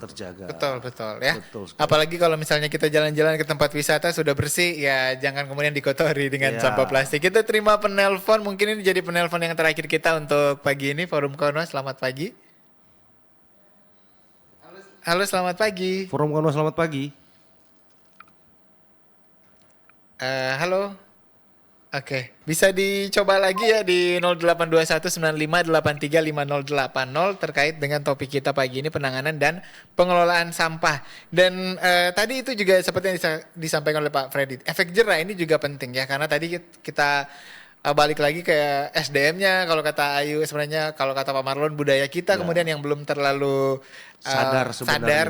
Betul ya. Apalagi kalau misalnya kita jalan-jalan ke tempat wisata sudah bersih, ya jangan kemudian dikotori dengan sampah plastik. Kita terima penelpon, mungkin ini jadi penelpon yang terakhir kita untuk pagi ini. Forum Kawan Nuan, selamat pagi. Halo, selamat pagi. Forum Kawan Nuan, selamat pagi. Halo. Oke, bisa dicoba lagi ya di 082195835080 terkait dengan topik kita pagi ini, penanganan dan pengelolaan sampah. Dan tadi itu juga seperti yang disampaikan oleh Pak Freddy, efek jerah ini juga penting ya, karena tadi kita balik lagi ke SDM-nya, kalau kata Ayu sebenarnya, kalau kata Pak Marlon budaya kita kemudian yang belum terlalu sadar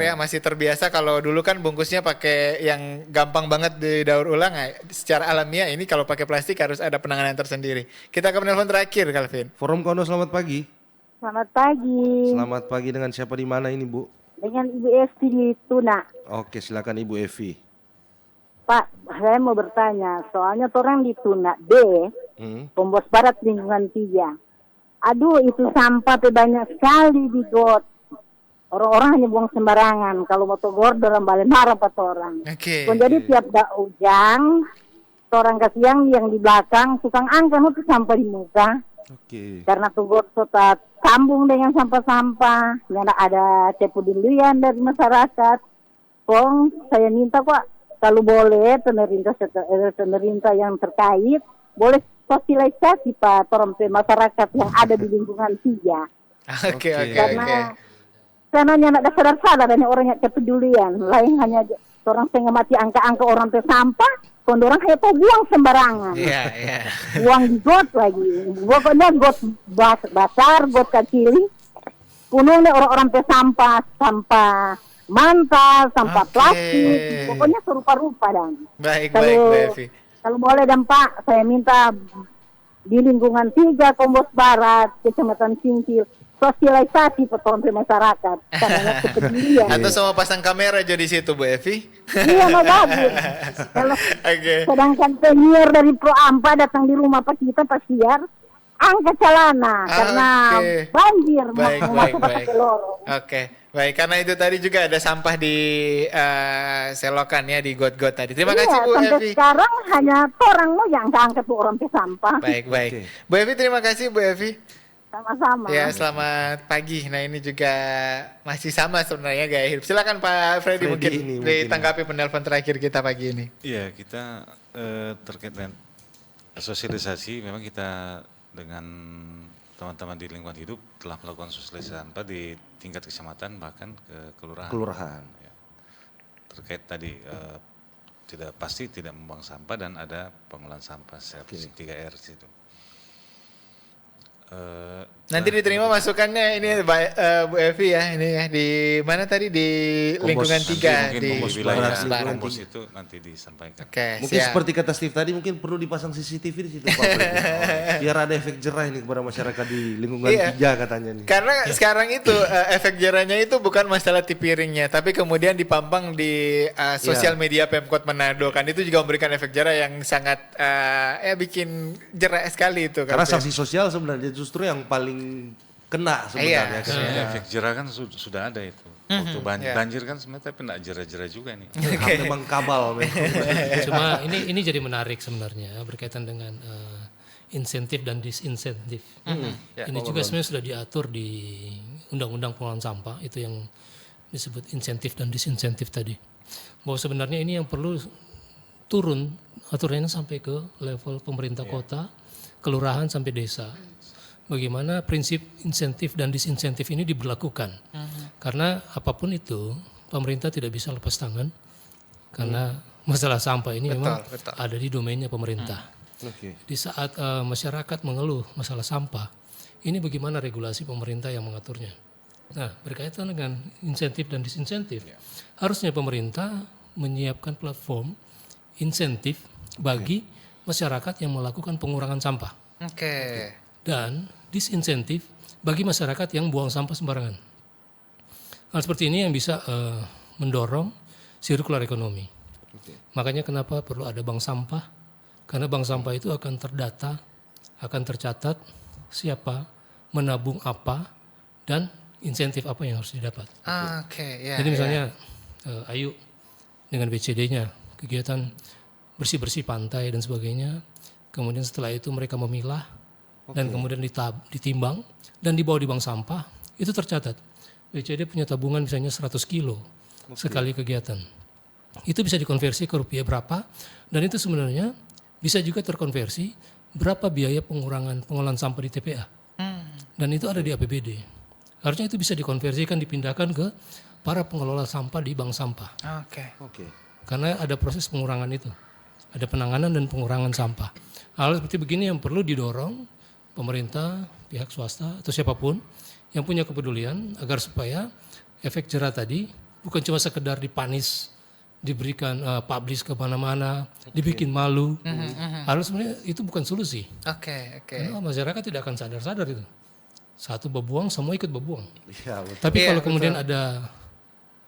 ya, masih terbiasa. Kalau dulu kan bungkusnya pakai yang gampang banget didaur ulang, secara alamiah ini kalau pakai plastik harus ada penanganan tersendiri. Kita ke penelpon terakhir, Calvin. Forum Kawan Nuan, selamat pagi. Selamat pagi. Selamat pagi, dengan siapa di mana ini, Bu? Dengan Ibu Evi di Tuna. Oke, silakan Ibu Evi. Pak, saya mau bertanya, soalnya orang di Tuna B, Pombos Barat lingkungan 3. Aduh, itu sampah banyak sekali di got. Orang-orang hanya buang sembarangan. Kalau mau tegur dalam balik marah Pak orang. Oke. Jadi tiap ujang, orang kasihan yang di belakang tukang angkat itu sampah di muka. Oke. Karena tuh got tetap sambung dengan sampah-sampah. Nggak ada kepedulian dari masyarakat. Pong, saya minta Pak, kalau boleh pemerintah yang terkait boleh sosialisasi Pak orang masyarakat yang ada di lingkungan 3. Oke. Karena tidak ada sadar-sadar dan orang yang kepedulian. Lain hanya orang setengah mati angka-angka orang sampah, orang hanya buang sembarangan. Iya. Buang di got lagi. Pokoknya got besar, got kecil. Penuhnya orang sampah mantas, sampah plastik. Pokoknya serupa-rupa dan. Baik, Bu Evi. Kalau boleh dan Pak, saya minta di lingkungan 3 Pombos Barat, Kecamatan Singkil, sosialisasi pemerintah masyarakat karena kepedulian. Atau sama pasang kamera aja di situ, Bu Evi. Iya, mau bagus. Kalau sedangkan penyiar dari Pro Ampa datang di rumah Pak kita Pak siar, angkat celana karena banjir masuk ke lorong. Baik, karena itu tadi juga ada sampah di selokan ya, di got-got tadi. Terima kasih Bu sampai Evi. Sekarang hanya orang mau yang angkat tuh orang ke sampah. Baik. Bu Evi, terima kasih Bu Evi. Sama-sama. Ya, selamat pagi. Nah, ini juga masih sama sebenarnya gaya hidup. Silakan Pak Freddy mungkin ditanggapi penelpon terakhir kita pagi ini. Iya, kita terkait dengan sosialisasi, memang kita dengan teman-teman di lingkungan hidup telah melakukan sosialisasi sampah di tingkat kecamatan bahkan ke kelurahan. Ya. Terkait tadi tidak membuang sampah dan ada pengolahan sampah 3R di situ. Nanti diterima masukannya ini Bu Evi ya, ini ya di mana tadi di lingkungan 3 di wilayah Pombos itu nanti disampaikan. Mungkin seperti kata Steve tadi, mungkin perlu dipasang CCTV di situ Pak Freddy. Biar ada efek jerah ini kepada masyarakat di lingkungan 3 katanya nih. Karena sekarang itu efek jerahnya itu bukan masalah tipiringnya, tapi kemudian dipampang di sosial media Pemkot Manado kan, itu juga memberikan efek jerah yang sangat bikin jerah sekali itu. Karena sanksi sosial sebenarnya justru yang paling kena sebenarnya. Efek jerah kan sudah ada itu. Waktu banjir kan sebenarnya tapi tidak jerah-jerah juga nih. Memang kabal. Cuma ini jadi menarik sebenarnya berkaitan dengan insentif dan disinsentif. Ini juga sebenarnya sudah diatur di Undang-Undang Pengelolaan Sampah, itu yang disebut insentif dan disinsentif tadi. Bahwa sebenarnya ini yang perlu turun aturannya sampai ke level pemerintah kota, kelurahan sampai desa. Bagaimana prinsip insentif dan disinsentif ini diberlakukan. Karena apapun itu pemerintah tidak bisa lepas tangan karena masalah sampah ini memang ada di domainnya pemerintah. Di saat masyarakat mengeluh masalah sampah, ini bagaimana regulasi pemerintah yang mengaturnya. Nah, berkaitan dengan insentif dan disinsentif, harusnya pemerintah menyiapkan platform insentif bagi masyarakat yang melakukan pengurangan sampah. Dan disinsentif bagi masyarakat yang buang sampah sembarangan. Hal seperti ini yang bisa mendorong sirkular ekonomi. Makanya kenapa perlu ada bank sampah? Karena bank sampah itu akan terdata, akan tercatat siapa menabung apa dan insentif apa yang harus didapat. Jadi misalnya Ayu dengan BCD-nya kegiatan bersih-bersih pantai dan sebagainya. Kemudian setelah itu mereka memilah dan kemudian ditimbang dan dibawa di bank sampah, itu tercatat. BCD punya tabungan misalnya 100 kilo sekali kegiatan. Itu bisa dikonversi ke rupiah berapa, dan itu sebenarnya bisa juga terkonversi berapa biaya pengolahan sampah di TPA. Dan itu ada di APBD. Harusnya itu bisa dikonversikan, dipindahkan ke para pengelola sampah di bank sampah. Karena ada proses pengurangan itu. Ada penanganan dan pengurangan sampah. Hal seperti begini yang perlu didorong pemerintah, pihak swasta atau siapapun yang punya kepedulian agar supaya efek jerah tadi bukan cuma sekedar dipanis, diberikan publish ke mana-mana, dibikin malu. Harus sebenarnya itu bukan solusi. Karena masyarakat tidak akan sadar-sadar itu. Satu berbuang, semua ikut berbuang. Tapi kalau kemudian ada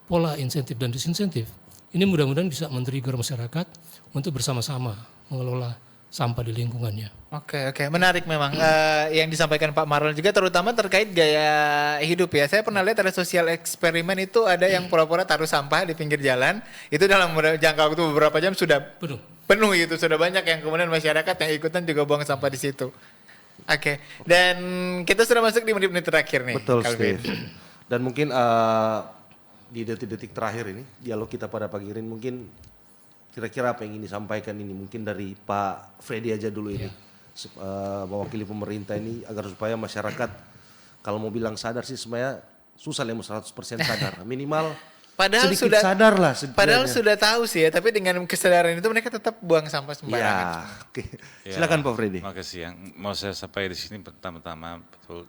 pola insentif dan disinsentif, ini mudah-mudahan bisa men-trigger masyarakat untuk bersama-sama mengelola sampah di lingkungannya. Menarik memang yang disampaikan Pak Marlon juga, terutama terkait gaya hidup ya. Saya pernah lihat ada sosial eksperimen itu, ada yang pura-pura taruh sampah di pinggir jalan, itu dalam jangka waktu beberapa jam sudah penuh itu, sudah banyak yang kemudian masyarakat yang ikutan juga buang sampah di situ. Dan kita sudah masuk di menit-menit terakhir nih. Betul, Steve. Dan mungkin di detik-detik terakhir ini dialog kita pada pagi ini, mungkin kira-kira apa yang ingin disampaikan ini, mungkin dari Pak Freddy aja dulu ini, mewakili pemerintah ini, agar supaya masyarakat kalau mau bilang sadar sih sebenarnya susah ya 100% sadar, minimal padahal sedikit sadar lah. Padahal sudah tahu sih ya, tapi dengan kesadaran itu mereka tetap buang sampah sembarangan. Silakan Pak Freddy. Makasih. Yang mau saya sampaikan di sini pertama-tama betul,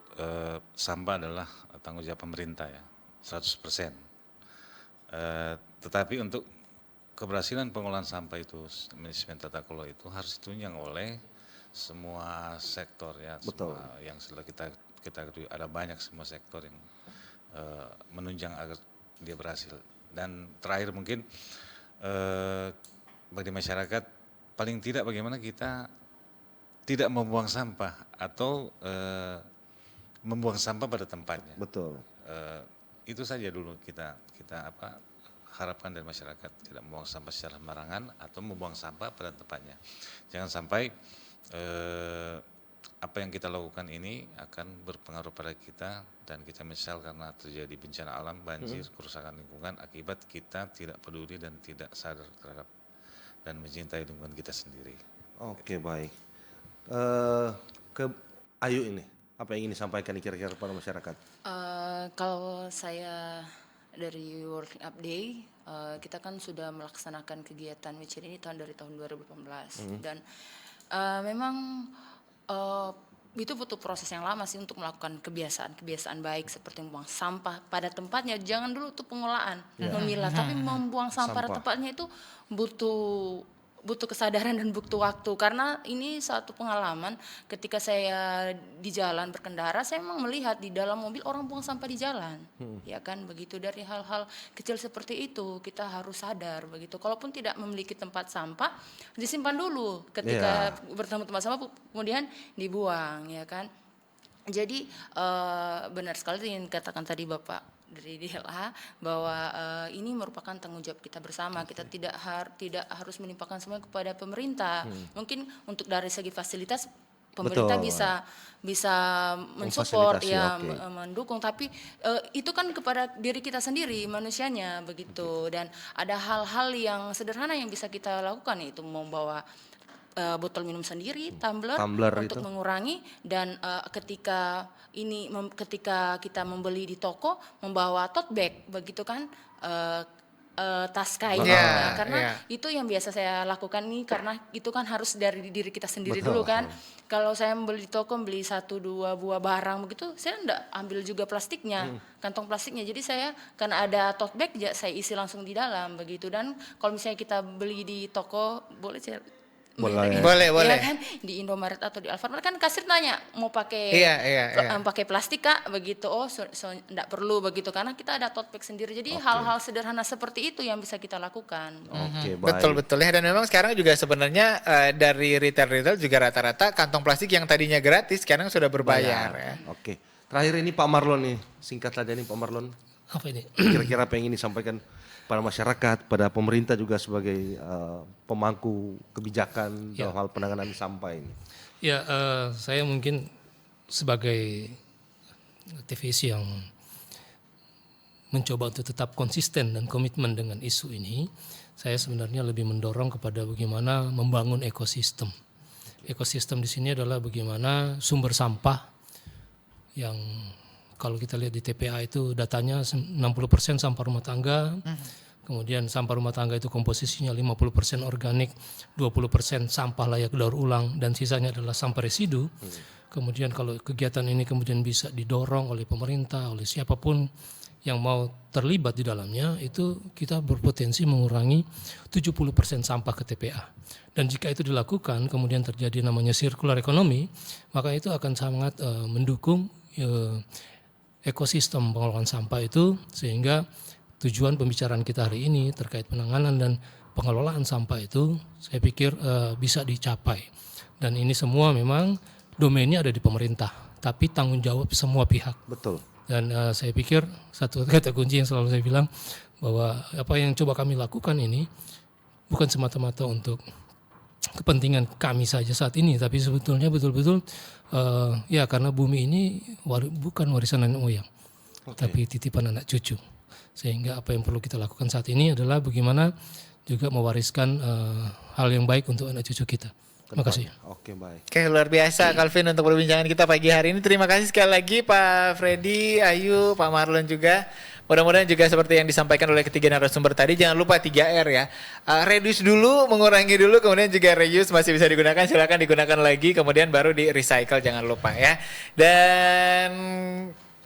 sampah adalah tanggung jawab pemerintah ya, 100%. Tetapi untuk keberhasilan pengolahan sampah itu, manajemen tata kelola itu harus ditunjang oleh semua sektor ya. Semua yang sudah kita ada banyak semua sektor yang menunjang agar dia berhasil. Dan terakhir mungkin bagi masyarakat, paling tidak bagaimana kita tidak membuang sampah atau membuang sampah pada tempatnya. Itu saja dulu kita harapkan dari masyarakat, tidak membuang sampah secara sembarangan atau membuang sampah pada tempatnya. Jangan sampai apa yang kita lakukan ini akan berpengaruh pada kita dan kita menyesal karena terjadi bencana alam, banjir, kerusakan lingkungan akibat kita tidak peduli dan tidak sadar terhadap dan mencintai lingkungan kita sendiri. Baik. Ke Ayu ini, apa yang ingin disampaikan kira-kira kepada masyarakat? Kalau saya dari World Clean Up Day, kita kan sudah melaksanakan kegiatan WCD ini dari tahun 2018 dan memang itu butuh proses yang lama sih untuk melakukan kebiasaan baik seperti membuang sampah pada tempatnya. Jangan dulu tuh pengolahan, memilah, tapi membuang sampah pada tempatnya itu butuh kesadaran dan butuh waktu. Karena ini satu pengalaman ketika saya di jalan berkendara, saya memang melihat di dalam mobil orang buang sampah di jalan. Ya kan, begitu. Dari hal-hal kecil seperti itu kita harus sadar begitu. Kalaupun tidak memiliki tempat sampah, disimpan dulu. Ketika bertemu tempat sampah kemudian dibuang, ya kan. Jadi benar sekali yang dikatakan tadi Bapak dari DLH bahwa ini merupakan tanggung jawab kita bersama. Kita tidak harus menimpakan semua kepada pemerintah. Mungkin untuk dari segi fasilitas pemerintah Betul. bisa mensupport Memfasilitasi, ya oke. mendukung, tapi itu kan kepada diri kita sendiri manusianya begitu. Dan ada hal-hal yang sederhana yang bisa kita lakukan, yaitu membawa botol minum sendiri, tumbler untuk itu. mengurangi, dan ketika kita membeli di toko membawa tote bag begitu kan, tas kain. Iya, Karena iya. itu yang biasa saya lakukan nih, karena itu kan harus dari diri kita sendiri Betul. dulu kan. Kalau saya membeli di toko, beli 1-2 buah barang begitu, saya enggak ambil juga plastiknya, kantong plastiknya. Jadi saya karena ada tote bag, saya isi langsung di dalam begitu. Dan kalau misalnya kita beli di toko, boleh saya Boleh. Boleh, boleh. Ya kan, di Indomaret atau di Alfamart kan kasir nanya mau pakai Iya. pakai plastik Kak begitu. Oh, enggak perlu begitu, karena kita ada tote bag sendiri. Jadi hal-hal sederhana seperti itu yang bisa kita lakukan. Oke, baik. Betul ya, dan memang sekarang juga sebenarnya dari retail juga rata-rata kantong plastik yang tadinya gratis sekarang sudah berbayar ya. Oke. Terakhir ini Pak Marlon nih, singkat saja nih Pak Marlon. Apa ini? Kira-kira apa yang ingin disampaikan pada masyarakat, pada pemerintah juga sebagai pemangku kebijakan dalam hal penanganan sampah ini? Ya, saya mungkin sebagai aktivis yang mencoba untuk tetap konsisten dan komitmen dengan isu ini, saya sebenarnya lebih mendorong kepada bagaimana membangun ekosistem. Ekosistem di sini adalah bagaimana sumber sampah yang kalau kita lihat di TPA itu datanya 60% sampah rumah tangga, kemudian sampah rumah tangga itu komposisinya 50% organik, 20% sampah layak daur ulang, dan sisanya adalah sampah residu. Kemudian kalau kegiatan ini kemudian bisa didorong oleh pemerintah, oleh siapapun yang mau terlibat di dalamnya, itu kita berpotensi mengurangi 70% sampah ke TPA. Dan jika itu dilakukan, kemudian terjadi namanya circular economy, maka itu akan sangat mendukung ekosistem pengelolaan sampah itu, sehingga tujuan pembicaraan kita hari ini terkait penanganan dan pengelolaan sampah itu saya pikir bisa dicapai. Dan ini semua memang domainnya ada di pemerintah, tapi tanggung jawab semua pihak. Betul. Dan saya pikir satu kata kunci yang selalu saya bilang, bahwa apa yang coba kami lakukan ini bukan semata-mata untuk kepentingan kami saja saat ini, tapi sebetulnya betul-betul ya karena bumi ini bukan warisan nenek moyang, tapi titipan anak cucu. Sehingga apa yang perlu kita lakukan saat ini adalah bagaimana juga mewariskan hal yang baik untuk anak cucu kita. Terima kasih. Oke, baik. Oke, luar biasa Calvin untuk perbincangan kita pagi hari ini. Terima kasih sekali lagi Pak Freddy, Ayu, Pak Marlon juga. Mudah-mudahan juga seperti yang disampaikan oleh ketiga narasumber tadi, jangan lupa 3R ya. Reduce dulu, mengurangi dulu, kemudian juga reuse masih bisa digunakan, silakan digunakan lagi, kemudian baru di recycle, jangan lupa ya. Dan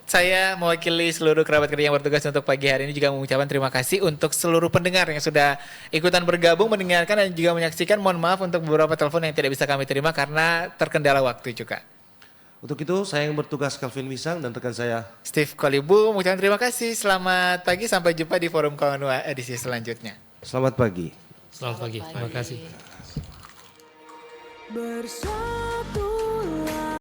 saya mewakili seluruh kerabat kerja yang bertugas untuk pagi hari ini juga mengucapkan terima kasih untuk seluruh pendengar yang sudah ikutan bergabung, mendengarkan dan juga menyaksikan. Mohon maaf untuk beberapa telepon yang tidak bisa kami terima karena terkendala waktu juga. Untuk itu saya yang bertugas Calvin Wisang dan rekan saya Steve Kolibu mengucapkan terima kasih. Selamat pagi, sampai jumpa di Forum Kawan Dua edisi selanjutnya. Selamat pagi. Selamat pagi. Terima kasih. Bersatu